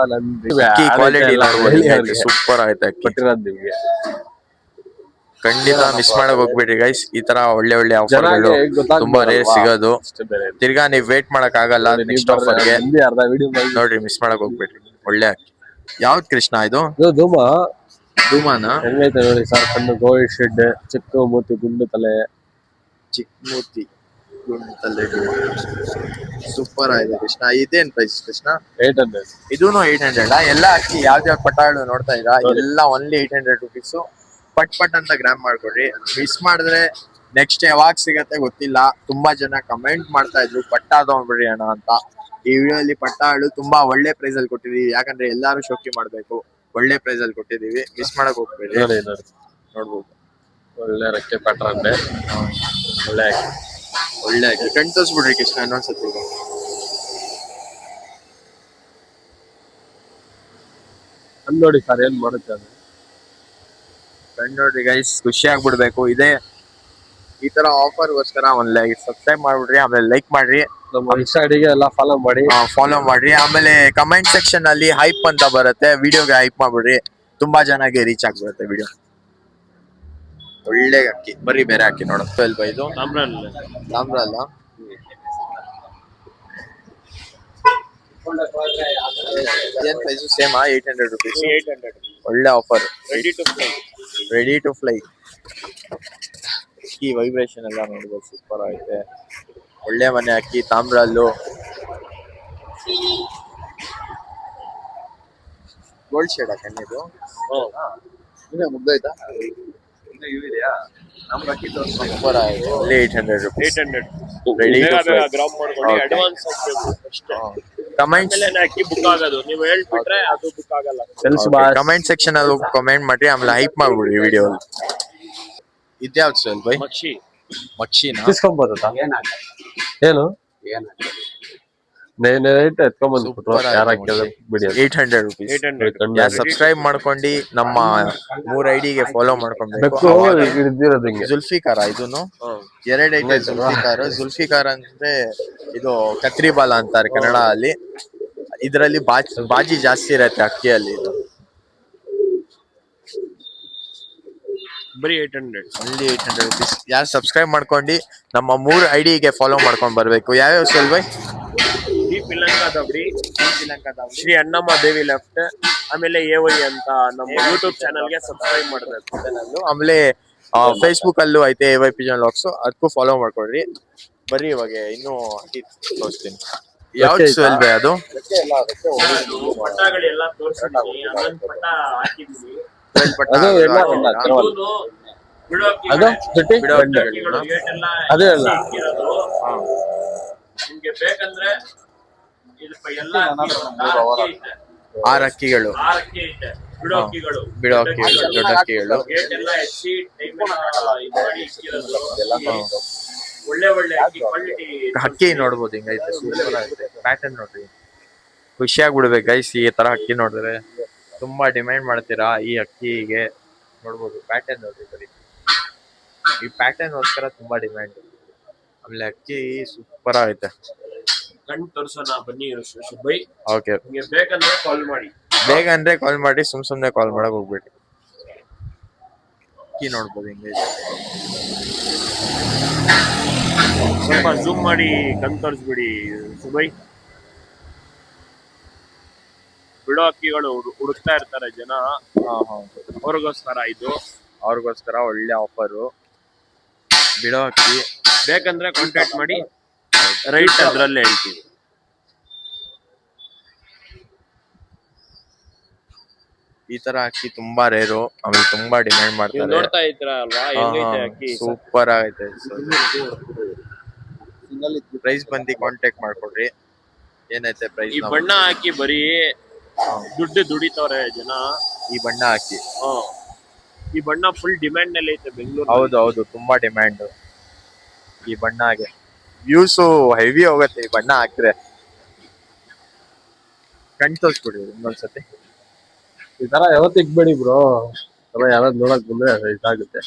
ಕ್ವಾಲಿಟಿ ಸೂಪರ್ ಆಯ್ತು ಅಕ್ಕಿ. ಖಂಡಿತ ಮಿಸ್ ಮಾಡಕ್ ಹೋಗ್ಬೇಡಿ ಗೈಸ್. ಈ ತರ ಒಳ್ಳೆ ಒಳ್ಳೆ ಆಫರ್ಗಳು ತುಂಬಾ ರೇರ್ ಸಿಗೋದು. ತಿರ್ಗಾ ನೀವ್ ವೇಟ್ ಮಾಡಕ್ ಆಗಲ್ಲ ನೆಕ್ಸ್ಟ್ ಆಫರ್ಗೆ. ನೋಡ್ರಿ, ಮಿಸ್ ಮಾಡಕ್ ಹೋಗ್ಬೇಡ್ರಿ. ಒಳ್ಳೆ ಅಕ್ಕಿ. ಯಾವ್ದು ಕೃಷ್ಣ ಇದು? ಧೂಮಾನ ಹೆಂಗೈತೆ ನೋಡಿ ಸರ್. ಕಣ್ಣು ಗೋಲ್ಡ್ ಶೆಡ್, ಚಿಕ್ಕ ಮೂತಿ, ಗುಂಡು ತಲೆ, ಚಿಕ್ಕ ಮೂತಿ, ಗುಂಡು ತಲೆ, ಸೂಪರ್ ಆಗಿದೆ ಕೃಷ್ಣ. ಇದೇನ್ ಪ್ರೈಸ್ ಕೃಷ್ಣ? 800. ಇದೂನು 800. ಎಲ್ಲ ಅಕ್ಕಿ ಯಾವ್ಯಾವ ಪಟಾಗಳು ನೋಡ್ತಾ ಇದ್ದೀರಾ, ಎಲ್ಲ ಓನ್ಲಿ 800 rupees. ಪಟ್ ಅಂತ ಗ್ರಾಮ್ ಮಾಡ್ಕೊಡ್ರಿ. ಮಿಸ್ ಮಾಡಿದ್ರೆ ನೆಕ್ಸ್ಟ್ ಯಾವಾಗ ಸಿಗತ್ತೆ ಗೊತ್ತಿಲ್ಲ. ತುಂಬಾ ಜನ ಕಮೆಂಟ್ ಮಾಡ್ತಾ ಇದ್ರು ಪಟ್ಟ ತಗೊಂಡ್ಬಿಡ್ರಿ ಅಣ್ಣ ಅಂತ. ಈ ವಿಡಿಯೋಲಿ ಪಟ್ಟಾಳು ತುಂಬಾ ಒಳ್ಳೆ ಪ್ರೈಸ್ ಅಲ್ಲಿ ಕೊಟ್ಟಿದೀವಿ, ಯಾಕಂದ್ರೆ ಎಲ್ಲಾರು ಶೋಕಿ ಮಾಡ್ಬೇಕು. ಒಳ್ಳೆ ಪ್ರೈಸ್ ಅಲ್ಲಿ ಕೊಟ್ಟಿದೀವಿ, ಮಿಸ್ ಮಾಡಕ್ ಹೋಗ್ಬೇಡಿ. ನೋಡ್ಬೋದು, ಒಳ್ಳೆ ರೆಕ್ಕೆ ಪ್ಯಾಟ್ರನ್, ಒಳ್ಳೆ ಆಗಿ ಕಣ್ ತೋರಿಸ್ಬಿಡ್ರಿ ಕೃಷ್ಣ ಇನ್ನೊಂದ್ಸತಿ. ನೋಡಿ ಸರ್ ಏನ್ ಮಾಡುತ್ತೆ ಅದು. ಕಣ್ ನೋಡ್ರಿ ಗೈಸ್, ಖುಷಿ ಆಗ್ಬಿಡ್ಬೇಕು. ಇದೇ ಈ ತರ ಆಫರ್ಗೋಸ್ಕರ ಒಂದ್ ಸಬ್ಸ್ಕ್ರೈಬ್ ಮಾಡ್ಬಿಡ್ರಿ, ಆಮೇಲೆ ಲೈಕ್ ಮಾಡ್ರಿ, ನಮ್ಮ ಇನ್ಸ್ಟಾ ಐಡಿಗೆ ಎಲ್ಲ ಫಾಲೋ ಮಾಡಿ. ಆಮೇಲೆ ಕಮೆಂಟ್ ಸೆಕ್ಷನ್ ಅಲ್ಲಿ ಹೈಪ್ ಅಂತ ಬರುತ್ತೆ, ವಿಡಿಯೋಗೆ ಹೈಪ್ ಮಾಡ್ಬಿಡ್ರಿ. ತುಂಬಾ ಜನಕ್ಕೆ ರೀಚ್ ಆಗ್ಬಿಡುತ್ತೆ ವಿಡಿಯೋ. ಒಳ್ಳೆ ಅಕ್ಕಿ, ಬರೀ ಬೇರೆ ಅಕ್ಕಿ ನೋಡ. 12 ಇದು ತಾಮ್ರ ಅಲ್ಲ, ಏನ್ ಪ್ರೈಸು? Same 800 rupees. 800. ಒಳ್ಳೆ ಆಫರ್. Ready to fly. ಅಕ್ಕಿ ವೈಬ್ರೇಷನ್ ಎಲ್ಲ ನೋಡ್ಬೋದು, ಸೂಪರ್ ಐತೆ. ಒಳ್ಳೆ ಮನೆ ಅಕ್ಕಿ, ತಾಮ್ರಲ್ಲು. ಗೋಲ್ಡ್ ಶೇಡ್ ಕಣ್ಣಿದು. ಮುಗ್ದೋಯ್ತಾ? ಸೂಪರ್ ಆಯ್ತು. 800 rupees. 800. Ready to fly. Grab ಮಾಡ್ಕೊಳ್ಳಿ, ಅಡ್ವಾನ್ಸ್ ಹಾಕ್ಬೇಕು ಅಷ್ಟೇ. ಕಮೆಂಟ್ಸ್ ಅಕ್ಕಿ ಬುಕ್ ಆಗೋದು, ನೀವು ಹೇಳ್ಬಿಟ್ರೆ ಅದು ಬುಕ್ ಆಗಲ್ಲ. ಕಮೆಂಟ್ ಸೆಕ್ಷನ್ ಅಲ್ಲಿ ಕಮೆಂಟ್ ಮಾಡ್ರಿ, ಆಮೇಲೆ ಹೈಪ್ ಮಾಡ್ಬಿಡ್ರಿ ವಿಡಿಯೋ. ಇದ್ಯಾವ್ದು ಸರ್ ಬೈ? ಮಕ್ಷಿನ ತಿಸ್ಕೊಂಬೋದು ಏನು 800 rupees. ಸಬ್ಸ್ಕ್ರೈಬ್ ಮಾಡ್ಕೊಂಡು ನಮ್ಮ 3 ಐಡಿಗೆ ಫಾಲೋ ಮಾಡ್ಕೊಬೇಕು. ಜುಲ್ಫಿಕಾರ ಇದೂನು 2 ಐತೆ. ಜುಲ್ಫಿಕಾರ ಅಂದ್ರೆ ಇದು ಕತ್ರಿ ಬಾಲ ಅಂತಾರೆ ಕನ್ನಡ ಅಲ್ಲಿ. ಇದರಲ್ಲಿ ಬಾಜಿ ಜಾಸ್ತಿ ಇರತ್ತೆ ಅಕ್ಕಿಯಲ್ಲಿ. ಇದು ಬರೀ 800. Only 800 rupees. ಯಾರು ಸಬ್ಸ್ಕ್ರೈಬ್ ಮಾಡ್ಕೊಂಡು ನಮ್ಮ 3 ಐಡಿಗೆ ಫಾಲೋ ಮಾಡ್ಕೊಂಡ್ ಬರ್ಬೇಕು. ಯಾವ್ಯಾವ ಸೆಲ್ ಬೈ? ಡಿ ಪಿಲಂಕದಾವಳಿ, ಶ್ರೀ ಅಣ್ಣಮ್ಮ ದೇವಿ ಲೆಫ್ಟ್, ಆಮೇಲೆ AY ಅಂತ ನಮ್ಮ ಯೂಟ್ಯೂಬ್ ಚಾನಲ್ಗೆ ಸಬ್ಸ್ಕ್ರೈಬ್ ಮಾಡಬೇಕು. ಆಮೇಲೆ ಫೇಸ್ಬುಕ್ ಅಲ್ಲೂ ಐತೆ AY ಪಿಜನ್ ಲಾಗ್ಸ್, ಅದಕ್ಕೂ ಫಾಲೋ ಮಾಡ್ಕೊಡ್ರಿ. ಬರ್ರಿ ಇವಾಗ ಇನ್ನೂ ತೋರಿಸ್ತೀನಿ. ಯಾವ್ದು ಸೆಲ್ ಬೈ ಅದು? ಪಟ್ಟಗಳೆಲ್ಲ ತೋರಿಸಿದ್ದೀನಿ, ಪಟ್ಟ ಹಾಕಿದ್ದೀನಿ. ರಾಯಲ್ ಪಟ್ಟ ಅದು ಎಲ್ಲ ಹಾಕಿದ್ದೀರಾ? ಕೆರವಲ್. ಇದೂನು ಬಿಡೋ ಅದು ಅಕ್ಕಿಗಳೇ. ಚುಟ್ಟಿ ಬಿಡೋ ಗಂಡು. ಅಕ್ಕಿಗಳು ಏಟೆಲ್ಲ ಅದೇ ಅಲ್ಲ. ಇಕ್ಕಿರೋದು. ಹಾ. ನಿಮ್ಗೆ ಬೇಕಂದ್ರೆ ಇದಪ್ಪ ಎಲ್ಲ ಅಕ್ಕಿ ಐತೆ. 6 ಅಕ್ಕಿಗಳು 6 ಅಕ್ಕಿ ಐತೆ. ಬಿಡೋ ಹಾ. ಅಕ್ಕಿಗಳು ಬಿಡೋ ಅಕ್ಕಿಗಳು ದೊಡ್ಡ ಅಕ್ಕಿಗಳು. ಗೇಟ್ ಎಲ್ಲ ಎತ್ತಿ ಟೈಮ್ ಇದು ಮಾಡಿ ಇಕ್ಕಿರೋದು. ಒಳ್ಳೆ ಒಳ್ಳೆ ಅಕ್ಕಿ ಕ್ವಾಲಿಟಿ. ಹಕ್ಕಿ ನೋಡ್ಬೋದು ಹಿಂಗೈತೆ, ಸೂಪರ್ ಆಗಿದೆ. ಪ್ಯಾಟರ್ನ್ ನೋಡ್ರಿ, ಖುಷಿ ಆಗ್ಬಿಡ್ಬೇಕು ಗೈಸ್. ಈ ತರ ಹಕ್ಕಿ ನೋಡಿದ್ರೆ ತುಂಬಾ ಡಿಮ್ಯಾಂಡ್ ಮಾಡ್ತೀರಾ ಈ ಅಕ್ಕಿಗೆ. ನೋಡ್ಬೋದು ಪ್ಯಾಟರ್ನ್ ನೋಡ್ರಿ, ಬರೀ ಈ ಪ್ಯಾಟರ್ನ್ ಗೋಸ್ಕರ ತುಂಬಾ ಡಿಮ್ಯಾಂಡ್. ಆಮೇಲೆ ಅಕ್ಕಿ ಸೂಪರ್ ಆಗೈತೆ. ಕಣ್ ತೋರ್ಸೋಣ ಬನ್ನಿ ಶುಭೈ. ಓಕೆ, ನಿಮ್ಗೆ ಬೇಕಂದ್ರೆ ಕಾಲ್ ಮಾಡಿ. ಬೇಗ ಅಂದ್ರೆ ಕಾಲ್ ಮಾಡಿ, ಸುಮ್ನೆ ಕಾಲ್ ಮಾಡಕ್ ಹೋಗ್ಬೇಡಿ. ಅಕ್ಕಿ ನೋಡ್ಬೋದು ಹಿಂಗೈತೆ. ಸ್ವಲ್ಪ ಜೂಮ್ ಮಾಡಿ ಕಣ್ ತೋರಿಸ್ಬಿಡಿ ಶುಭೈ. ಬಿಡೋ ಅಕ್ಕಿಗಳು ಹುಡುಕ್ತಾ ಇರ್ತಾರೆ ಜನ, ಅವ್ರಿಗೋಸ್ಕರ ಇದು. ಅವ್ರಿಗೋಸ್ಕರ ಒಳ್ಳೆ ಆಫರು. ಬಿಡೋ ಅಕ್ಕಿ ಬೇಕಂದ್ರೆ ಕಾಂಟ್ಯಾಕ್ಟ್ ಮಾಡಿ, ರೈಟ್ ಅದ್ರಲ್ಲೇ ಹೇಳ್ತೀವಿ. ಈ ತರ ಅಕ್ಕಿ ತುಂಬಾ ರೇರು, ಆಮೇಲೆ ತುಂಬಾ ಡಿಮ್ಯಾಂಡ್ ನೀವು ಮಾಡ್ತಾರೆ. ನೋಡ್ತಾ ಇದ್ದೀರಾ ಅಲ್ವಾ ಹೆಂಗೈತೆ ಅಕ್ಕಿ. ಸೂಪರ್ ಆಗೈತೆ. ಪ್ರೈಸ್ ಬಂದು ಕಾಂಟ್ಯಾಕ್ಟ್ ಮಾಡ್ಕೊಡ್ರಿ. ಏನೈತೆ ಪ್ರೈಸ್? ಈ ಬಣ್ಣ ಹಾಕಿ ಬರೀ ದುಡ್ಡು ದುಡಿತವ್ರೆ ಜನ. ಈ ಬಣ್ಣ ಹಾಕಿ, ಈ ಬಣ್ಣ ಫುಲ್ ಡಿಮ್ಯಾಂಡ್ ನಲ್ಲಿ ಐತೆ ಬೆಂಗಳೂರು. ಹೌದು ಹೌದು, ತುಂಬಾ ಡಿಮ್ಯಾಂಡ್ ಈ ಬಣ್ಣಗೆ. ವ್ಯೂಸ್ ಹೆವಿ ಹೋಗತ್ತೆ ಈ ಬಣ್ಣ ಹಾಕಿದ್ರೆ. ಕಣ್ ತೋರ್ಸ್ಬಿಡಿ ಇನ್ನೊಂದ್ಸತಿ. ಈ ತರ ಯಾವತ್ತು ಇಕ್ಬೇಡಿ ಬ್ರೋ, ಯಾರಾದ್ರು ನೋಡಕ್ ಬಂದ್ರೆ ಇದಾಗುತ್ತೆ.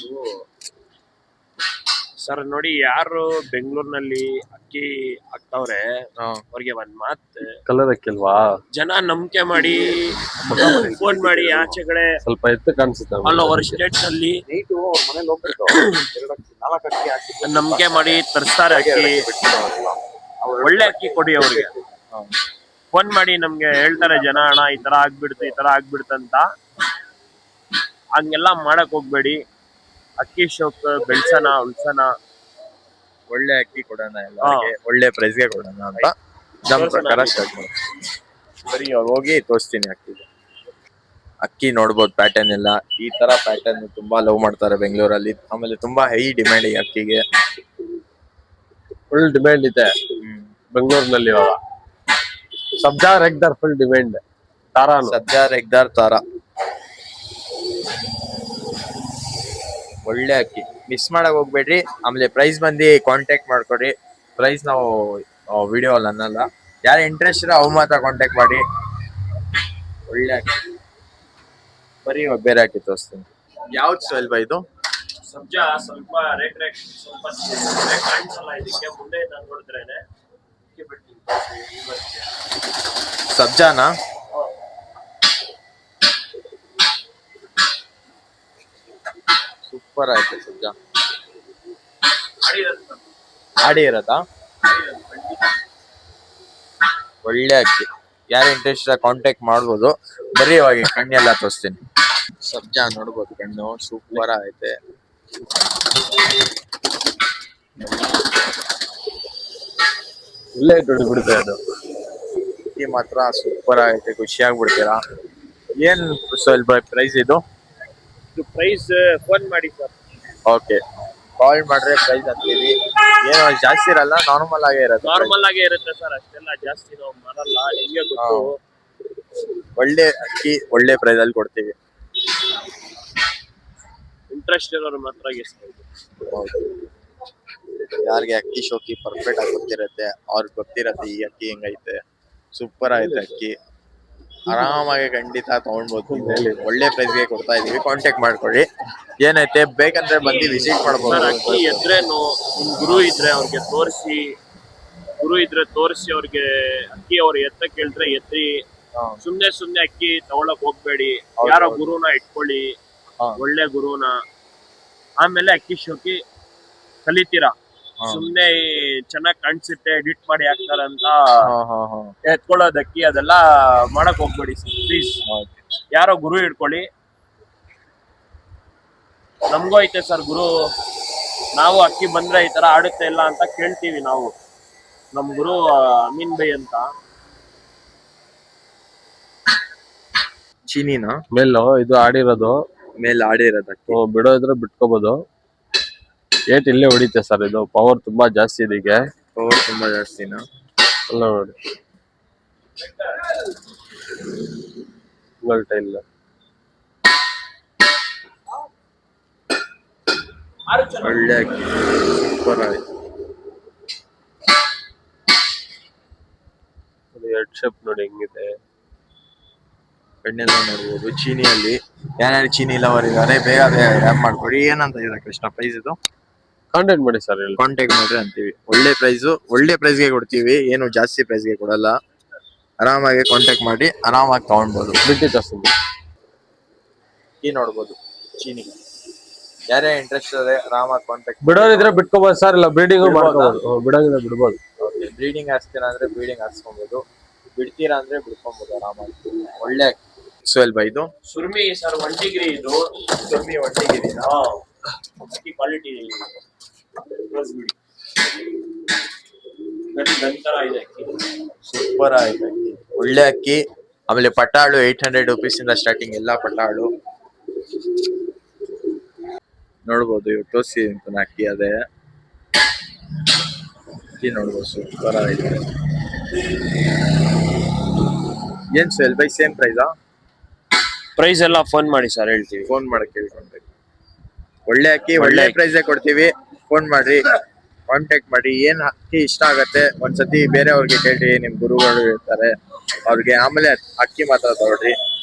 ಸರ್ ನೋಡಿ, ಯಾರು ಬೆಂಗಳೂರಿನಲ್ಲಿ ಅಕ್ಕಿ ಹಾಕ್ತಾವ್ರೆ ಅವ್ರಿಗೆ ಒಂದ್ ಮಾತ್, ಕಲರ್ ಅಕ್ಕಿಲ್ವಾ? ಜನ ನಂಬಿಕೆ ಮಾಡಿ ಫೋನ್ ಮಾಡಿ ಆಚೆಗಡೆ ಸ್ವಲ್ಪ ಎತ್ತು ಕಾಣಿಸುತ್ತೆ. ಆಲ್ ಓವರ್ ಸ್ಟೇಟ್ಸ್ ಅಲ್ಲಿ ನಂಬಿಕೆ ಮಾಡಿ ತರಿಸ್ತಾರೆ ಅಕ್ಕಿ. ಒಳ್ಳೆ ಅಕ್ಕಿ ಕೊಡಿ ಅವ್ರಿಗೆ. ಫೋನ್ ಮಾಡಿ ನಮ್ಗೆ ಹೇಳ್ತಾರೆ ಜನ, ಅಣ್ಣ ಈ ತರ ಆಗ್ಬಿಡ್ತು ಈ ತರ ಆಗ್ಬಿಡ್ತಂತ. ಹಂಗೆಲ್ಲ ಮಾಡಕ್ ಹೋಗ್ಬೇಡಿ. ಅಕ್ಕಿ ಶೋಕ್ ಬೆಳ್ಸನ ಉಳ್ಸನ. ಒಳ್ಳೆ ಅಕ್ಕಿ ಕೊಡೋಣ, ಎಲ್ಲರಿಗೆ ಒಳ್ಳೆ ಪ್ರೈಸ್ಗೆ ಕೊಡೋಣ ಅಂತ ನಮ್ ಪ್ರಕಾರ ಸ್ಟಾರ್ಟ್ ಮಾಡಿ. ಬರೀ ಹೋಗಿ ತೋರಿಸ್ತೀನಿ ಅಕ್ಕಿಗೆ. ಅಕ್ಕಿ ನೋಡ್ಬೋದು ಪ್ಯಾಟರ್ನ್ ಎಲ್ಲ. ಈ ತರ ಪ್ಯಾಟರ್ನ್ ತುಂಬಾ ಲವ್ ಮಾಡ್ತಾರೆ ಬೆಂಗಳೂರಲ್ಲಿ. ಆಮೇಲೆ ತುಂಬಾ ಹೈ ಡಿಮ್ಯಾಂಡ್ ಈ ಅಕ್ಕಿಗೆ. ಫುಲ್ ಡಿಮ್ಯಾಂಡ್ ಇದೆ ಬೆಂಗಳೂರಿನಲ್ಲಿ ಇವಾಗ. ಸಬ್ಜಾ ರೆಗ್ದಾರ್ ಫುಲ್ ಡಿಮ್ಯಾಂಡ್. ತಾರಾ ಸಬ್ಜಾ ರೆಗ್ದಾರ್ ತಾರಾ ಒಳ್ಳೆ ಅಕ್ಕಿ, ಮಿಸ್ ಮಾಡಕ್ ಹೋಗ್ಬೇಡ್ರಿ. ಆಮೇಲೆ ಪ್ರೈಸ್ ಬಂದು ಕಾಂಟ್ಯಾಕ್ಟ್ ಮಾಡ್ಕೊಡ್ರಿ. ಪ್ರೈಸ್ ನಾವು ವಿಡಿಯೋ ಅಲ್ಲಿ ಅನ್ನಲ್ಲ. ಯಾರು ಇಂಟ್ರೆಸ್ಟ್ ಇರೋ ಅವ್ ಮಾತ್ರ ಕಾಂಟ್ಯಾಕ್ಟ್ ಮಾಡಿ. ಒಳ್ಳೆ ಅಕ್ಕಿ. ಬರೀ ಬೇರೆ ಅಕ್ಕಿ ತೋರಿಸ್ತೀನಿ. ಯಾವ್ದು ಸ್ವಲ್ಪ ಇದು ಸಬ್ಜಾ ಸ್ವಲ್ಪ ರೇಟ್ ಸ್ವಲ್ಪ ಕಾಣಿಸಲ್ಲ ಇದಕ್ಕೆ. ಮುಂದೆ ನಾನು ನೋಡಿದ್ರೇನೆ ಸಬ್ಜಾನಾ? ಸೂಪರ್ ಆಯ್ತು ಸಬ್ಜಾ. ಆಡಿ ಇರತ್ತಾ? ಒಳ್ಳೆ ಅಕ್ಕಿ. ಯಾರು ಇಂಟ್ರೆಸ್ಟ್ ಕಾಂಟ್ಯಾಕ್ಟ್ ಮಾಡ್ಬೋದು. ಬರೀ ಇವಾಗ ಕಣ್ಣೆಲ್ಲ ತೋರಿಸ್ತೀನಿ. ಸಬ್ಜಾ ನೋಡ್ಬೋದು, ಕಣ್ಣು ಸೂಪರ್ ಆಗೈತೆ. ಇಲ್ಲೇ ಬಿಡುತ್ತೆ ಅದು. ಅಕ್ಕಿ ಮಾತ್ರ ಸೂಪರ್ ಆಗೈತೆ, ಖುಷಿ ಆಗ್ಬಿಡ್ತೀರಾ. ಏನ್ ಸ್ವಲ್ಪ ಪ್ರೈಸ್ ಇದು? ಪ್ರೈಸ್ ಫೋನ್ ಮಾಡಿ ಸರ್. ಓಕೆ, ಕಾಲ್ ಮಾಡ್ರೆ ಪ್ರೈಸ್ ಅಂತೀವಿ. ಏನು ಜಾಸ್ತಿ ಇರಲ್ಲ, ನಾರ್ಮಲ್ ಆಗೇ ಇರುತ್ತೆ. ನಾರ್ಮಲ್ ಆಗೇ ಇರುತ್ತೆ ಸರ್, ಅಷ್ಟೆಲ್ಲ ಜಾಸ್ತಿ ನಾವು ಮಾಡಲ್ಲ. ನಿಮ್ಗೆ ಗೊತ್ತು. ಒಳ್ಳೆ ಅಕ್ಕಿ ಒಳ್ಳೆ ಪ್ರೈಸ್ ಅಲ್ಲಿ ಕೊಡ್ತೀವಿ. ಇಂಟ್ರೆಸ್ಟ್ ಇರೋರು ಮಾತ್ರ ಯಾರಿಗೆ ಅಕ್ಕಿ ಶೋಕಿ ಪರ್ಫೆಕ್ಟ್ ಆಗಿ ಗೊತ್ತಿರುತ್ತೆ ಅವ್ರಿಗೆ ಗೊತ್ತಿರತ್ತೆ ಈ ಅಕ್ಕಿ ಹೆಂಗೈತೆ. ಸೂಪರ್ ಆಯ್ತು ಅಕ್ಕಿ. ಆರಾಮಾಗಿ ಖಂಡಿತ ತಗೊಂಡ್ಬೋದು. ಒಳ್ಳೆ ಪ್ರೈಸ್ಗೆ ಕೊಡ್ತಾ ಇದೀವಿ. ಕಾಂಟ್ಯಾಕ್ಟ್ ಮಾಡ್ಕೊಳ್ಳಿ. ಏನೈತೆ ಬೇಕಂದ್ರೆ ಬಂದು ವಿಸಿಟ್ ಮಾಡ್ಬೋದು. ಅಕ್ಕಿ ಎದ್ರೇನು ನಿಮ್ ಗುರು ಇದ್ರೆ ಅವ್ರಿಗೆ ತೋರಿಸಿ, ಗುರು ಇದ್ರೆ ತೋರಿಸಿ ಅವ್ರಿಗೆ ಅಕ್ಕಿ ಅವ್ರ ಎತ್ತ ಕೇಳಿದ್ರೆ ಎತ್ತಿ. ಸುಮ್ನೆ ಅಕ್ಕಿ ತಗೊಳಕ್ ಹೋಗ್ಬೇಡಿ. ಯಾರೋ ಗುರುನ ಇಟ್ಕೊಳ್ಳಿ, ಒಳ್ಳೆ ಗುರುನ. ಆಮೇಲೆ ಅಕ್ಕಿ ಶೋಕಿ ಕಲಿತೀರಾ. ಸುಮ್ನೆ ಚೆನ್ನಾಗ್ ಕಾಣಿಸುತ್ತೆ ಎಡಿಟ್ ಮಾಡಿ ಹಾಕ್ತಾರಂತ ಎತ್ಕೊಳ್ಳೋದ್ ಅಕ್ಕಿ ಅದೆಲ್ಲ ಮಾಡಕ್ ಹೋಗ್ಬೇಡಿ ಪ್ಲೀಸ್. ಯಾರೋ ಗುರು ಇಟ್ಕೊಳ್ಳಿ. ನಮ್ಗೂ ಐತೆ ಸರ್ ಗುರು. ನಾವು ಅಕ್ಕಿ ಬಂದ್ರೆ ಈ ತರ ಆಡುತ್ತೆ ಇಲ್ಲ ಅಂತ ಕೇಳ್ತೀವಿ ನಾವು. ನಮ್ ಗುರು ಅಮೀನ್ ಬೈ ಅಂತ. ಚೀನಿನಾ? ಮೇಲು ಇದು ಆಡಿರೋದು ಮೇಲೆ ಆಡಿರೋದು ಅಕ್ಕಿ. ಬಿಡೋ ಇದ್ರೆ ಬಿಟ್ಕೋಬಹುದು. ಏಟ್ ಇಲ್ಲೇ ಹೊಡಿತೆ ಸರ್, ಇದು ಪವರ್ ತುಂಬಾ ಜಾಸ್ತಿ ಇದಕ್ಕೆ. ಪವರ್ ತುಂಬಾ ಜಾಸ್ತಿನಾ? ಅಲ್ಲ ನೋಡಿ, ಸಿಂಗಲ್ ಟೈಲ್. ಒಳ್ಳೆ ಅಕ್ಕಿ, ಸೂಪರ್ ಆಯ್ತು. ಹೆಡ್ ಶೇಪ್ ನೋಡಿ ಹೆಂಗಿದೆ. ಬೆಣ್ಣೆಲ್ಲ ನೋಡ್ಬೋದು. ಚೀನಿಯಲ್ಲಿ ಯಾರ್ಯಾರು ಚೀನಿ ಲವರ್ ಇದಾರೆ ಬೇಗ ಬೇಗ ರ್ಯಾಪ್ ಮಾಡ್ಕೊಡಿ. ಏನಂತ ಇದೆ ಕೃಷ್ಣ ಪ್ರೈಸ್ ಇದು? ಕಾಂಟ್ಯಾಕ್ಟ್ ಮಾಡಿ ಸರ್, ಹೇಳಿ. ಕಾಂಟ್ಯಾಕ್ಟ್ ಮಾಡ್ರಿ ಅಂತೀವಿ. ಒಳ್ಳೆ ಪ್ರೈಸ್, ಒಳ್ಳೆ ಪ್ರೈಸ್ಗೆ ಕೊಡ್ತೀವಿ, ಏನು ಜಾಸ್ತಿ ಪ್ರೈಸ್ಗೆ ಕೊಡಲ್ಲ. ಆರಾಮಾಗಿ ಕಾಂಟ್ಯಾಕ್ಟ್ ಮಾಡಿ ಆರಾಮಾಗಿ ತಗೊಳ್ಬೋದು. ಬಿಟ್ಟಿ ತರ್ಸಿ ಈ ನೋಡ್ಬೋದು ಚೀನಿ. ಯಾರೇ ಇಂಟ್ರೆಸ್ಟ್ ಇದೆ ಆರಾಮಾಗಿ ಕಾಂಟ್ಯಾಕ್ಟ್. ಬಿಡೋರಿದ್ರೆ ಬಿಟ್ಕೋಬಹುದು ಸರ್, ಇಲ್ಲ ಬ್ರೀಡಿಂಗ್ ಮಾಡ್ಕೋಬಹುದು. ಬಿಡೋದಿದ್ರೆ ಬಿಡ್ಬೋದು. ಬ್ರೀಡಿಂಗ್ ಹಾಕ್ತೀರಾ ಅಂದ್ರೆ ಬ್ರೀಡಿಂಗ್ ಹಾಕ್ಸ್ಕೊಬಹುದು, ಬಿಡ್ತೀರಾ ಅಂದ್ರೆ ಬಿಡ್ಕೊಬಹುದು ಆರಾಮಾಗಿ. ಒಳ್ಳೆ ಅಲ್ವಾ ಇದು? ಸುರ್ಮಿ ಸರ್ 1 ಡಿಗ್ರಿ ಇದು. ಸುರ್ಮಿ 1 ಡಿಗ್ರಿನಾ? ಅಕ್ಕಿ ಕ್ವಾಲಿಟಿ ನಂತರ ಇದೆ ಅಕ್ಕಿ. ಸೂಪರ್ ಆಯ್ತು ಅಕ್ಕಿ, ಒಳ್ಳೆ ಅಕ್ಕಿ. ಆಮೇಲೆ ಪಟಾಳು 800 ರುಪೀಸ್ ಇಂದ ಸ್ಟಾರ್ಟಿಂಗ್ ಎಲ್ಲ ಪಟಾಳು ನೋಡ್ಬೋದು. ಇವ್ ತೋರಿಸಿ ಅಂತ ಅಕ್ಕಿ ಅದೇ ಅಕ್ಕಿ ನೋಡ್ಬೋದು, ಸೂಪರ್ ಆಯ್ತು. ಏನ್ ಸೇಲ್ ಬೈ ಸೇಮ್ ಪ್ರೈಸಾ? ಪ್ರೈಸ್ ಎಲ್ಲ ಫೋನ್ ಮಾಡಿ ಸರ್, ಹೇಳ್ತೀವಿ. ಫೋನ್ ಮಾಡಕ್ ಕೇಳ್ಕೊಂಡ್ರಿ. ಒಳ್ಳೆ ಅಕ್ಕಿ ಒಳ್ಳೆ ಪ್ರೈಸ್ ಕೊಡ್ತೀವಿ. ಫೋನ್ ಮಾಡ್ರಿ, ಕಾಂಟ್ಯಾಕ್ಟ್ ಮಾಡಿ. ಏನ್ ಅಕ್ಕಿ ಇಷ್ಟ ಆಗತ್ತೆ ಒಂದ್ಸತಿ ಬೇರೆಯವ್ರಿಗೆ ಕೇಳ್ರಿ, ನಿಮ್ ಗುರುಗಳು ಇರ್ತಾರೆ ಅವ್ರಿಗೆ. ಆಮೇಲೆ ಅಕ್ಕಿ ಮಾತ್ರ ತಗೊಳ್ರಿ.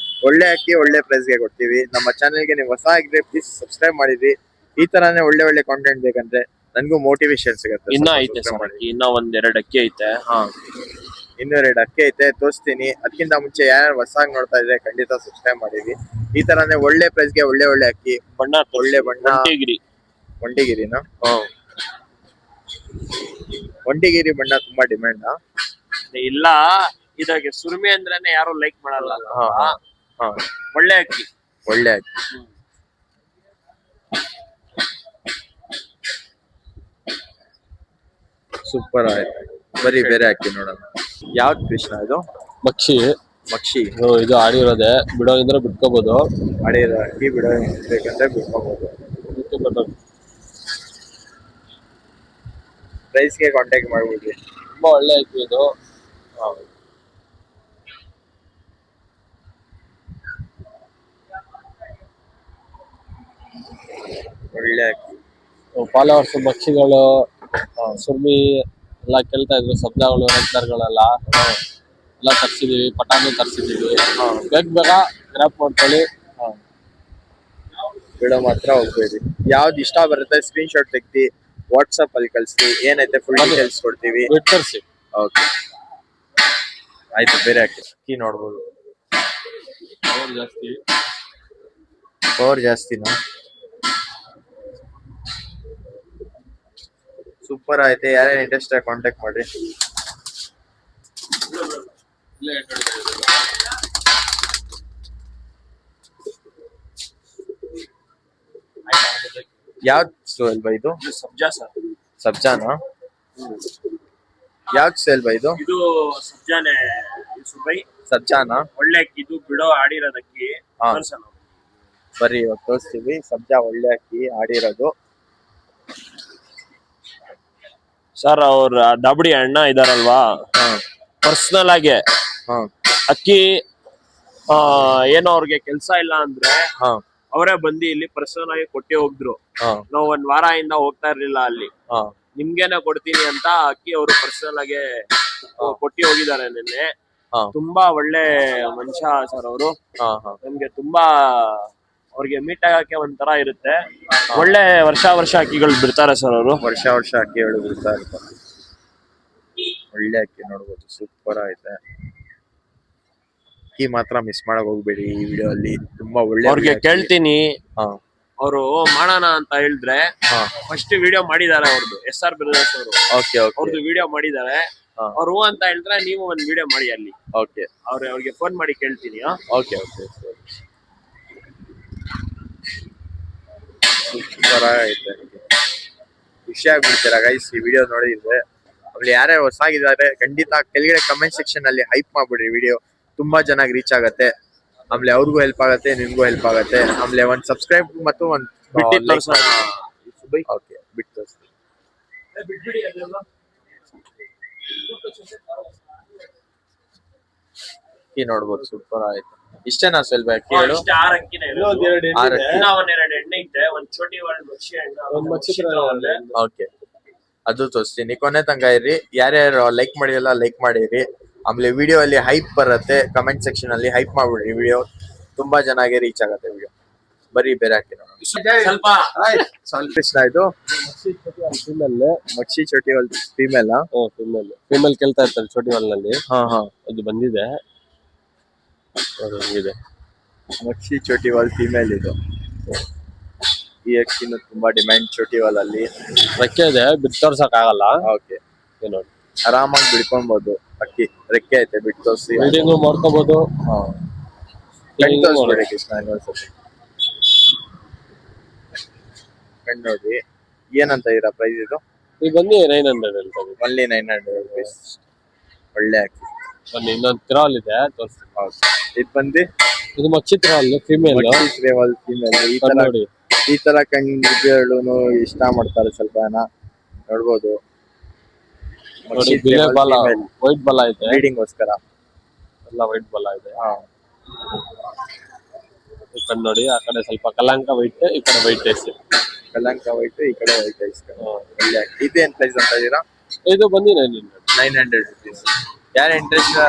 ಒಳ್ಳೆ ಅಕ್ಕಿ ಒಳ್ಳೆ ಪ್ರೈಸ್ಗೆ ಕೊಡ್ತೀವಿ. ನಮ್ಮ ಚಾನೆಲ್ಗೆ ನೀವು ಹೊಸ ಆಗಿದ್ರೆ ಪ್ಲೀಸ್ ಸಬ್ಸ್ಕ್ರೈಬ್ ಮಾಡಿದ್ರಿ. ಈ ತರಾನೇ ಒಳ್ಳೆ ಒಳ್ಳೆ ಕಾಂಟೆಂಟ್ ಬೇಕಂದ್ರೆ ನನ್ಗೂ ಮೋಟಿವೇಶನ್ ಸಿಗುತ್ತೆ. ಇನ್ನ ಐತೆ ಸರ್ ಅಕ್ಕಿ, ಇನ್ನ 1-2 ಅಕ್ಕಿ ಐತೆ. ಇನ್ನೂ 2 ಅಕ್ಕಿ ಐತೆ, ತೋರಿಸ್ತೀನಿ. ಅದಕ್ಕಿಂತ ಮುಂಚೆ ಯಾರು ಹೊಸಾಗಿ ನೋಡ್ತಾ ಇದ್ರೆ ಖಂಡಿತ ಸಬ್ಸ್ಕ್ರೈಬ್ ಮಾಡಿದ್ವಿ. ಈ ತರಾನೇ ಒಳ್ಳೆ ಪ್ರೈಸ್ಗೆ ಒಳ್ಳೆ ಒಳ್ಳೆ ಅಕ್ಕಿ. ಬಣ್ಣ ಒಳ್ಳೆ ಬಣ್ಣ. ಒಂಟಿಗಿರಿನಾ? ಒಂಟಿಗಿರಿ ಬಣ್ಣ ತುಂಬಾ ಡಿಮ್ಯಾಂಡ್. ಇಲ್ಲ, ಇದಾಗೆ ಸುರ್ಮಿ ಅಂದ್ರೇನೆ ಯಾರು ಲೈಕ್ ಮಾಡಲ್ಲ. ಒಳ್ಳೆ ಅಕ್ಕಿ, ಒಳ್ಳೆ ಅಕ್ಕಿ. ಸೂಪರ್ ಆಯ್ತು. ಬರೀ ಬೇರೆ ಅಕ್ಕಿ ನೋಡೋಣ. ಯಾವ್ದು ಕೃಷ್ಣ ಇದು? ಮಕ್ಷಿ. ಮಕ್ಷಿ ಇದು ಆಡಿರೋದೆ. ಬಿಡೋ ಇದ್ರೆ ಬಿಟ್ಕೋಬಹುದು. ಆಡಿರೋ ಅಕ್ಕಿ ಬಿಡೋ ಬೇಕಂದ್ರೆ ಬಿಟ್ಕೋಬಹುದು. ಪ್ರೈಸ್ಗೆ ಕಾಂಟ್ಯಾಕ್ಟ್ ಮಾಡ್ಬಿಡ್ರಿ. ತುಂಬಾ ಒಳ್ಳೆ ಅಕ್ಕಿ ಇದು. ಒಳ್ಳೆ ಅಕ್ಕಿ. ಫಾಲೋವರ್ಸ್ ಮಕ್ಷಿಗಳು, ಸುರ್ಮಿ ಎಲ್ಲ ಕೇಳ್ತಾ ಇದ್ರು. ಸಬ್ಜಾಗಳು, ರೆಗ್ಲರ್ಗಳೆಲ್ಲ ಎಲ್ಲ ತರ್ಸಿದೀವಿ. ಪಟಾಣಿ ತರ್ಸಿದೀವಿ. ಬೇಗ ಬೇಗ ಗ್ರಾಪ್ ಮಾಡ್ಕೊಳ್ಳಿ. ಬಿಡೋ ಮಾತ್ರ ಹೋಗ್ಬೇಡಿ. ಯಾವ್ದು ಇಷ್ಟ ಬರುತ್ತೆ ಸ್ಕ್ರೀನ್ ಶಾಟ್ ತೆಗ್ದಿ ವಾಟ್ಸಪ್ ಅಲ್ಲಿ ಕಳಿಸಿ. ಏನೈತೆ ಫುಲ್ ಡೀಟೇಲ್ಸ್ ಕೊಡ್ತೀವಿ. ತರ್ಸಿ. ಓಕೆ ಆಯ್ತು. ಬೇರೆ ಅಕ್ಕಿ ನೋಡ್ಬೋದು. ಜಾಸ್ತಿ ಪವರ್ ಜಾಸ್ತಿನಾ? ಸೂಪರ್ ಐತೆ. ಯಾರೇನು ಇಂಟ್ರೆಸ್ಟ್ ಕಾಂಟ್ಯಾಕ್ಟ್ ಮಾಡ್ರಿ. ಯಾವ್ದು ಸೇಲ್ ಬೈ ಇದು? ಸಬ್ಜಾ ಸರ್. ಸಬ್ಜಾನಾ? ಯಾವ್ದು ಸೇಲ್ ಬೈ ಇದು? ಇದು ಸಬ್ಜಾನೆ ಸುಬೈ. ಸಬ್ಜಾನಾ? ಒಳ್ಳೆ ಅಕ್ಕಿ ಇದು, ಬಿಡೋ ಆಡಿರೋದಕ್ಕಿ. ಬರೀ ಇವಾಗ ತೋರಿಸ್ತೀವಿ. ಸಬ್ಜಾ ಒಳ್ಳೆ ಅಕ್ಕಿ ಆಡಿರೋದು. ಸರ್ ಅವ್ರ ದಬಡಿ ಅಣ್ಣ ಇದಾರಲ್ವಾ, ಪರ್ಸನಲ್ ಆಗಿ ಅಕ್ಕಿ ಏನೋ ಅವ್ರಿಗೆ ಕೆಲ್ಸ ಇಲ್ಲ ಅಂದ್ರೆ ಅವರೇ ಬಂದು ಇಲ್ಲಿ ಪರ್ಸನಲ್ ಆಗಿ ಕೊಟ್ಟೆ ಹೋಗಿದ್ರು. ನಾವು 1 ವಾರದಿಂದ ಹೋಗ್ತಾ ಇರ್ಲಿಲ್ಲ ಅಲ್ಲಿ. ನಿಮ್ಗೇನೆ ಕೊಡ್ತೀನಿ ಅಂತ ಅಕ್ಕಿ ಅವರು ಪರ್ಸನಲ್ ಆಗಿ ಕೊಟ್ಟಿ ಹೋಗಿದ್ದಾರೆ ನಿನ್ನೆ. ತುಂಬಾ ಒಳ್ಳೆ ಮನುಷ್ಯ ಸರ್ ಅವರು. ನಮ್ಗೆ ತುಂಬಾ ಅವ್ರಿಗೆ ಮೀಟ್ ಆಗಕ್ಕೆ ಒಂಥರ ಇರುತ್ತೆ. ಒಳ್ಳೆ ವರ್ಷ ಅಕ್ಕಿಗಳು ಬಿಡ್ತಾರೆ ಸರ್ ಅವರು. ವರ್ಷ ಅಕ್ಕಿಗಳು ಬಿಡ್ತಾ ಇರ್ತಾರೆ. ಒಳ್ಳೆ ಅಕ್ಕಿ ನೋಡ್ಬೋದು, ಸೂಪರ್ ಐತೆ. ಅಕ್ಕಿ ಮಾತ್ರ ಮಿಸ್ ಮಾಡಕ್ ಹೋಗ್ಬೇಡಿ ಈ ವಿಡಿಯೋ ಅಲ್ಲಿ. ತುಂಬಾ ಒಳ್ಳೆ. ಅವ್ರಿಗೆ ಕೇಳ್ತೀನಿ, ಅವರು ಮಾಡೋಣ ಅಂತ ಹೇಳಿದ್ರೆ ಫಸ್ಟ್ ವಿಡಿಯೋ ಮಾಡಿದ್ದಾರೆ ಅವ್ರದ್ದು. SR ಬ್ರದರ್ಸ್ ಅವರು ಅವ್ರದ್ದು ವಿಡಿಯೋ ಮಾಡಿದ್ದಾರೆ. ಅವ್ರು ಅಂತ ಹೇಳಿದ್ರೆ ನೀವು ಒಂದ್ ವಿಡಿಯೋ ಮಾಡಿ ಅಲ್ಲಿ. ಅವ್ರಿಗೆ ಫೋನ್ ಮಾಡಿ ಕೇಳ್ತೀನಿ. ಸೂಪರ್ ಐತೆ. ಖುಷಿ ಆಗ್ಬಿಡ್ತೀರಾ ಗೈಸ್ ಈ ವಿಡಿಯೋ ನೋಡಿದ್ರೆ. ಆಮೇಲೆ ಯಾರ್ಯಾರು ಹೊಸಾಗಿದ್ದಾರೆ ಖಂಡಿತ ಕೆಳಗಡೆ ಕಮೆಂಟ್ ಸೆಕ್ಷನ್ ಅಲ್ಲಿ ಹೈಪ್ ಮಾಡ್ಬಿಡ್ರಿ. ವಿಡಿಯೋ ತುಂಬಾ ಚೆನ್ನಾಗಿ ರೀಚ್ ಆಗತ್ತೆ. ಆಮೇಲೆ ಅವ್ರಿಗೂ ಹೆಲ್ಪ್ ಆಗತ್ತೆ, ನಿನ್ಗೂ ಹೆಲ್ಪ್ ಆಗತ್ತೆ. ಆಮೇಲೆ ಒಂದ್ ಸಬ್ಸ್ಕ್ರೈಬ್ ಮತ್ತು ಒಂದ್ ಬಿಟ್ಟಿ like ತೋರ್ಸೋಣ. ಮಾಡಿ. ಓಕೆ, ಬಿಟ್ಟು ತೋರಿಸ್ತೀನಿ. ಅಕ್ಕಿ ನೋಡ್ಬೋದು, ಸೂಪರ್ ಆಯ್ತು. ಇಷ್ಟೇನಾ ಸ್ವಲ್ಪ ಅಕ್ಕಿ ಹೇಳು? ಇಷ್ಟ 6 ಅಕ್ಕಿನೇ ಇರೋದು. ಇನ್ನೊಂದ್ 2 ಎಣ್ಣೆ ಆರು ಇದೆ. ಅಕ್ಕಿ. ಇನ್ನ ಒಂದೆರಡು ಎಣ್ಣೆ ಇದೆ, ಒಂದ್ ಚೋಟಿ ಒಂದ್ ಮಕ್ಷಿ ಎಣ್ಣೆ, ಒಂದ್ ಮಚ್ಚಿ ಒಂದೇ. ಓಕೆ, ಅದು ತೋರಿಸ್ತೀನಿ. ಕೊನೆ ತನಕ ಇರ್ರಿ. ಯಾರ್ಯಾರು ಲೈಕ್ ಮಾಡಿರಲ್ಲ ಲೈಕ್ ಮಾಡಿರಿ. ಆಮೇಲೆ ವಿಡಿಯೋ ಅಲ್ಲಿ ಹೈಪ್ ಬರುತ್ತೆ, ಕಮೆಂಟ್ ಸೆಕ್ಷನ್ ಅಲ್ಲಿ ಹೈಪ್ ಮಾಡ್ಬಿಡ್ರಿ. ವಿಡಿಯೋ ತುಂಬಾ ಚೆನ್ನಾಗಿ ರೀಚ್ ಆಗತ್ತೆ ವಿಡಿಯೋ. ಬರೀ ಬೇರೆ ಹಾಕಿ ನೋಡೋಣ. ಸ್ವಲ್ಪ ಸ್ವಲ್ಪ ಇಷ್ಟ ಆಯ್ತು. ಫೀಮೇಲ್ ಮಕ್ಷಿ ಚೋಟಿ ಒಂದು ಫೀಮೇಲ್. ಫೀಮೇಲ್ ಕೇಳ್ತಾ ಇರ್ತಾರೆ ಚೋಟಿ ನಲ್ಲಿ. ಹಾ ಹಾ, ಅದು ಬಂದಿದೆ, ಅದು ಹಂಗಿದೆ. ಮಕ್ಷಿ ಚೋಟಿ ವಾಲ್ ಫೀಮೇಲ್ ಇದು. ಈ ಅಕ್ಕಿನ ತುಂಬಾ ಡಿಮ್ಯಾಂಡ್ ಚೋಟಿ ವಾಲ್ ಅಲ್ಲಿ. ರೆಕ್ಕೆ ಇದೆ, ಬಿಟ್ಟು ತೋರ್ಸಕ್ ಆಗಲ್ಲ. ಓಕೆ, ನೋಡಿ ಆರಾಮಾಗಿ ಬಿಡ್ಕೊಬಹುದು. ಅಕ್ಕಿ ರೆಕ್ಕೆ ಐತೆ, ಬಿಟ್ಟು ತೋರಿಸಿ. ಬಿಲ್ಡಿಂಗು ಮಾಡ್ಕೋಬಹುದು. ಹಾ, ಕಣ್ಣು ತೋರಿಸ್ಬಿಡಿ ಕೃಷ್ಣ ಇನ್ನೊಂದ್ಸತಿ. ಕಣ್ಣು ನೋಡಿ. ಏನಂತ ಇರ ಪ್ರೈಸ್ ಇದು? ಈಗ ಬಂದು 900 ಹೇಳ್ತಾರೆ. Only 900 rupees. ಒಳ್ಳೆ ಅಕ್ಕಿ. ಬನ್ನಿ, ಇನ್ನೊಂದು ತಿರಾಲ್ ಇದೆ ತೋರಿಸ್ತೀನಿ. ಇದು ಬಂದು ಇದು ಮಚ್ಚಿ ತಿರಾಲ್ ಫೀಮೇಲ್. ಮಕ್ಷಿ ತ್ರೇವಲ್ ಫೀಮೇಲ್. ನೋಡಿ, ಈ ತರ ಕಣ್ಣುಗಳನ್ನು ಇಷ್ಟ ಮಾಡ್ತಾರೆ ಸ್ವಲ್ಪ ಜನ, ನೋಡ್ಬೋದು. ನೋಡಿ ಬಿಳೆ ಬಾಲ, ವೈಟ್ ಬಾಲ ಇದೆ. ಬ್ರೀಡಿಂಗ್ ಗೋಸ್ಕರ ಎಲ್ಲ ವೈಟ್ ಬಾಲ ಇದೆ. ಈ ಕಡೆ ನೋಡಿ, ಆ ಕಡೆ ಸ್ವಲ್ಪ ಕಲಂಕ ವೈಟ್, ಈ ಕಡೆ ವೈಟ್ ಐಸ್. ಕಲಂಕ ವೈಟ್, ಈ ಕಡೆ ವೈಟ್ ಐಸ್. ಒಳ್ಳೆ ಅಕ್ಕಿ. ಇದೇನ್ ಪ್ರೈಸ್ ಅಂತ ಇದೀರಾ? ಇದು ಬಂದು 900 rupees. ಯಾರ ಇಂಟ್ರೆಸ್ಟ್?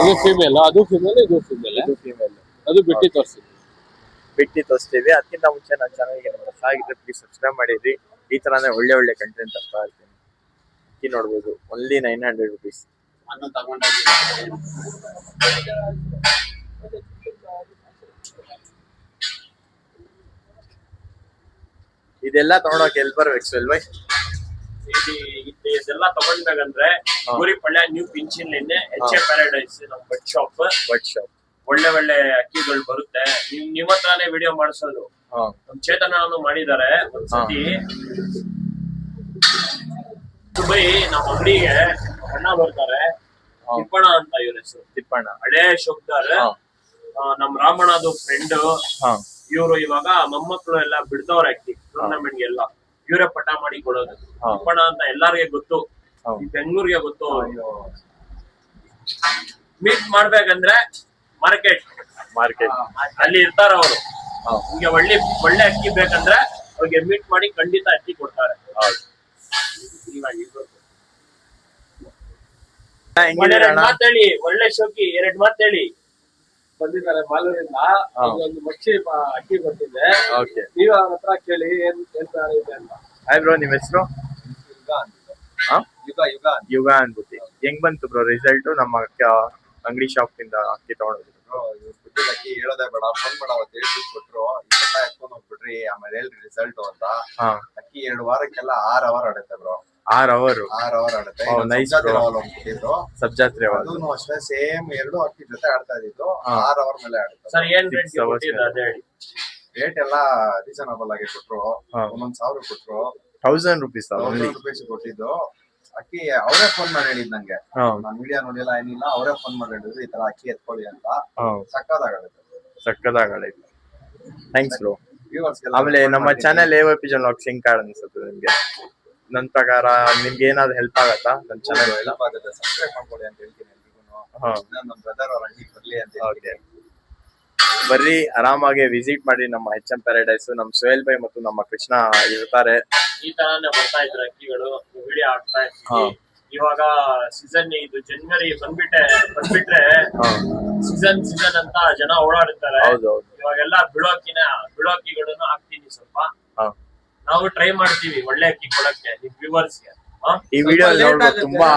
ಇದು ಫೀಮೇಲ್, ಅದು ಫೀಮೇಲ್, ಇದು ಫೀಮೇಲ್. ಇದು ಫೀಮೇಲ್. ಅದು ಬಿಟ್ಟಿ ತೋರಿಸಿ. ಬಿಟ್ಟು ತೋರಿಸ್ತೀವಿ. ಅದಕ್ಕಿಂತ ಮುಂಚೆ ನನ್ನ ಚಾನಲ್ಗೆ ಹೊಸ ಆಗಿದ್ರೆ ಪ್ಲೀಸ್ ಸಬ್ಸ್ಕ್ರೈಬ್ ಮಾಡಿರಿ. ಈ ತರಾನೇ ಒಳ್ಳೆ ಒಳ್ಳೆ ಕಂಟೆಂಟ್ ಆಗ್ತಾ ಇರ್ತೀನಿ. ಅಕ್ಕಿ ನೋಡ್ಬೋದು, ಒನ್ಲಿ 900 rupees. ಇದೆಲ್ಲ ತಗೊಂಡೋಗಿ ಎಲ್ಲಿ ಬರ್ಬೇಕು ಸೆಲ್ವೈ? ಇದೆಲ್ಲ ತಗೊಂಡ್ಬೇಕಂದ್ರೆ ಗುರಿಪಳ್ಳ ನ್ಯೂ ಪಿಂಚಿನ್ ಎಚ್ ಎ ಪ್ಯಾರಡೈಸ್ ನಮ್ ಬಟ್ ಶಾಪ್. ಒಳ್ಳೆ ಒಳ್ಳೆ ಅಕ್ಕಿಗಳು ಬರುತ್ತೆ. ನಿಮ್ಮ ಹತ್ರನೇ ವಿಡಿಯೋ ಮಾಡಿಸೋದು. ನಮ್ ಚೇತನ ಮಾಡಿದ್ದಾರೆ ಒಂದ್ಸತಿ. ದುಬೈ ನಮ್ಮ ಅಂಗಡಿಗೆ ಅಣ್ಣ ಬರ್ತಾರೆ, ತಿಪ್ಪಣ್ಣ ಅಂತ ಇವ್ರ ಹೆಸರು. ತಿಪ್ಪಣ್ಣ ಹಳೇ ಶೋಕ್ದಾರ್. ನಮ್ ರಾಮಣ್ಣದು ಫ್ರೆಂಡ್. ಇವ್ರು ಇವಾಗ ಮೊಮ್ಮಕ್ಕಳು ಎಲ್ಲ ಬಿಡ್ತವ್ರೆ ಅಕ್ಕಿ ಟೂರ್ನಮೆಂಟ್ ಎಲ್ಲ. ಇವರೇ ಪಟ ಮಾಡಿ ಕೊಡೋದು. ತಿಪ್ಪಣ್ಣ ಅಂತ ಎಲ್ಲಾರ್ಗೆ ಗೊತ್ತು, ಈ ಬೆಂಗಳೂರಿಗೆ ಗೊತ್ತು. ಮೀಟ್ ಮಾಡ್ಬೇಕಂದ್ರೆ ಮಾರ್ಕೆಟ್ ಅಲ್ಲಿ ಇರ್ತಾರ ಅವರು. ನಿಮ್ಗೆ ಒಳ್ಳೆ ಅಕ್ಕಿ ಬೇಕಂದ್ರೆ ಅವ್ರಿಗೆ ಮೀಟ್ ಮಾಡಿ ಖಂಡಿತ ಅಕ್ಕಿ ಕೊಡ್ತಾರೆ. ಮಾತೇಳಿ, ಒಳ್ಳೆ ಶೋಕಿ 2 ಮಾತೇಳಿ. ಬಂದಿದ್ದಾರೆ ಮಾಲೂರಿಂದ. ಒಂದು ಮಚ್ಚಿ ಅಕ್ಕಿ ಬರ್ತಿದೆ. ನೀವು ಅವ್ರ ಹತ್ರ ಕೇಳಿ ಏನ್ ಇದೆ ಅಂತ. ಹಾಯ್ ಬ್ರೋ, ನಿಮ್ ಹೆಸರು? ಯುಗ ಅನ್ಬಿಟ್ಟು. ಹೆಂಗ್ ಬಂತು ಬ್ರೋ ರಿಸಲ್ಟ್? ನಮ್ಮ ಅಂಗಡಿ ಶಾಪ್ ಇಂದ ಅಕ್ಕಿ ತಗೊಂಡೋದ್ರು. ಅಕ್ಕಿ ಹೇಳೋದೇ ಬೇಡ, ಫೋನ್ ಮಾಡ ಅವತ್ತು ಹೇಳ್ಬಿಟ್ರು, ಈ ಕಟ್ಟ ಎತ್ಕೊಂಡ್ ಹೋಗ್ಬಿಟ್ರಿ, ಆಮೇಲೆ ಹೇಳ್ರಿ ರಿಸಲ್ಟ್ ಅಂತ. ಅಕ್ಕಿ 2 ವಾರಕ್ಕೆಲ್ಲ 6 ಅವರ್ ಆಡುತ್ತೆ ಬ್ರೋ. 6 ಅವರ್ ಆಡುತ್ತೆ. ಸಬ್ಜಾತ್ರೆ ಅದೂ ಅಷ್ಟೇ ಸೇಮ್ 2 ಅಕ್ಕಿ ಜೊತೆ ಆಡ್ತಾ ಇದ್ದಿದ್ದು. 6 ಅವರ್ ಮೇಲೆ ಆಡುತ್ತೆ. ಸರ್ ಏನ್ ರೇಟ್ ಎಲ್ಲ ರೀಸನಬಲ್ ಆಗಿ ಕೊಟ್ರು. 1,000 ಕೊಟ್ರು. 1000 rupees ಕೊಟ್ಟಿದ್ದು. ಅಕ್ಕಿ ಅವರೇ ಫೋನ್ ಮಾಡಿ ಹೇಳಿದ್ ನಂಗೆ. ನಾನ್ ವಿಡಿಯೋ ನೋಡಿಲ್ಲ ಏನಿಲ್ಲ, ಅವರೇ ಫೋನ್ ಮಾಡಿ ಹೇಳಿದ್ರು ಈ ತರ ಅಕ್ಕಿ ಎತ್ಕೊಳ್ಳಿ ಅಂತ. ಸಕ್ಕದಾಗತ್ತೆ. Thanks bro. ಆಮೇಲೆ ನಮ್ಮ ಚಾನೆಲ್ AYP Vlogs ಹೆಂಗ್ ಕಾರಣ ಅನ್ಸುತ್ತೆ ನಿಮ್ಗೆ? ನನ್ ಪ್ರಕಾರ ನಿಮ್ಗೆ ಏನಾದ್ರು ಹೆಲ್ಪ್ ಆಗತ್ತಾ? ನನ್ ಚಾನೆಲ್ ಹೆಲ್ಪ್ ಆಗುತ್ತೆ, ಸಬ್ಸ್ಕ್ರೈಬ್ ಮಾಡ್ಕೊಳ್ಳಿ ಅಂತ ಹೇಳ್ತೀನಿ ಎಲ್ರಿಗೂ. ನಮ್ಮ ಬ್ರದರ್ ಅವ್ರ ಅಂಗಡಿಗೆ ಬರ್ಲಿ ಅಂತ ಹೇಳ್ತೀನಿ. ಬರ್ರಿ, ಆರಾಮಾಗಿ ವಿಸಿಟ್ ಮಾಡಿ ನಮ್ಮ HM ಪ್ಯಾರಡೈಸ್. ನಮ್ ಸೋಹೆಲ್ ಭಾಯ್ ಮತ್ತು ನಮ್ಮ ಕೃಷ್ಣ ಇರ್ತಾರೆ. ಈ ತರಾನೇ ಬರ್ತಾ ಇದ್ರು ಅಕ್ಕಿಗಳು. ವಿಡಿಯೋ ಆಗ್ತಾ ಇರ್ತೀವಿ. ಇವಾಗ ಸೀಸನ್ ಇದು ಜನವರಿ ಬಂದ್ಬಿಟ್ರೆ ಸೀಸನ್ ಅಂತ ಜನ ಓಡಾಡ್ತಾರೆ. ಇವಾಗೆಲ್ಲ ಬಿಡೋಕ್ಕಿಗಳನ್ನು ಹಾಕ್ತೀನಿ ಸ್ವಲ್ಪ. ನಾವು ಟ್ರೈ ಮಾಡ್ತೀವಿ ಒಳ್ಳೆ ಅಕ್ಕಿ ಕೊಡಕ್ಕೆ ನಿಮ್ ವ್ಯೂವರ್ಸ್ಗೆ. ಈ ವಿಡಿಯೋ ನೋಡ್ಬೋದು, ತುಂಬಾ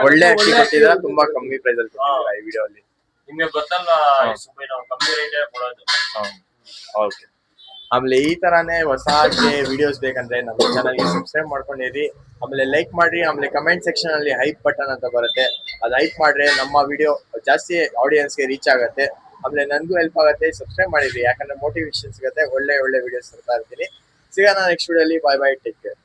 ಒಳ್ಳೆ ಅಕ್ಕಿ ಕೊಟ್ಟಿದ್ರ, ತುಂಬಾ ಕಮ್ಮಿ ಪ್ರೈಸ್ ಅಲ್ಲಿ ಕೊಟ್ಟಿದ್ದೀರಾ ಈ ವಿಡಿಯೋ ಅಲ್ಲಿ. ನಿಮ್ಗೆ ಗೊತ್ತಲ್ಲ ಸುಮ್ಮನೆ ನಾವು ಕಮ್ಮಿ ರೇಟ್ ಕೊಡೋದು. ಓಕೆ. ಆಮೇಲೆ ಈ ತರಾನೇ ಹೊಸ ವಿಡಿಯೋಸ್ ಬೇಕಂದ್ರೆ ನಮ್ಮ ಚಾನಲ್ಗೆ ಸಬ್ಸ್ಕ್ರೈಬ್ ಮಾಡ್ಕೊಂಡಿರಿ. ಆಮೇಲೆ ಲೈಕ್ ಮಾಡ್ರಿ. ಆಮೇಲೆ ಕಮೆಂಟ್ ಸೆಕ್ಷನ್ ಅಲ್ಲಿ ಹೈಪ್ ಬಟನ್ ಅಂತ ಬರುತ್ತೆ, ಅದು ಹೈಪ್ ಮಾಡ್ರೆ ನಮ್ಮ ವಿಡಿಯೋ ಜಾಸ್ತಿ ಆಡಿಯನ್ಸ್ಗೆ ರೀಚ್ ಆಗುತ್ತೆ. ಆಮೇಲೆ ನನ್ಗೂ ಹೆಲ್ಪ್ ಆಗುತ್ತೆ. ಸಬ್ಸ್ಕ್ರೈಬ್ ಮಾಡಿರಿ, ಯಾಕಂದ್ರೆ ಮೋಟಿವೇಶನ್ ಸಿಗುತ್ತೆ. ಒಳ್ಳೆ ಒಳ್ಳೆ ವಿಡಿಯೋಸ್ ತರ್ತಾ ಇರ್ತೀನಿ. ಸಿಗೋಣ ನೆಕ್ಸ್ಟ್ ವಿಡಿಯೋಲಿ. ಬಾಯ್ ಬಾಯ್, ಟೇಕ್ ಕೇರ್.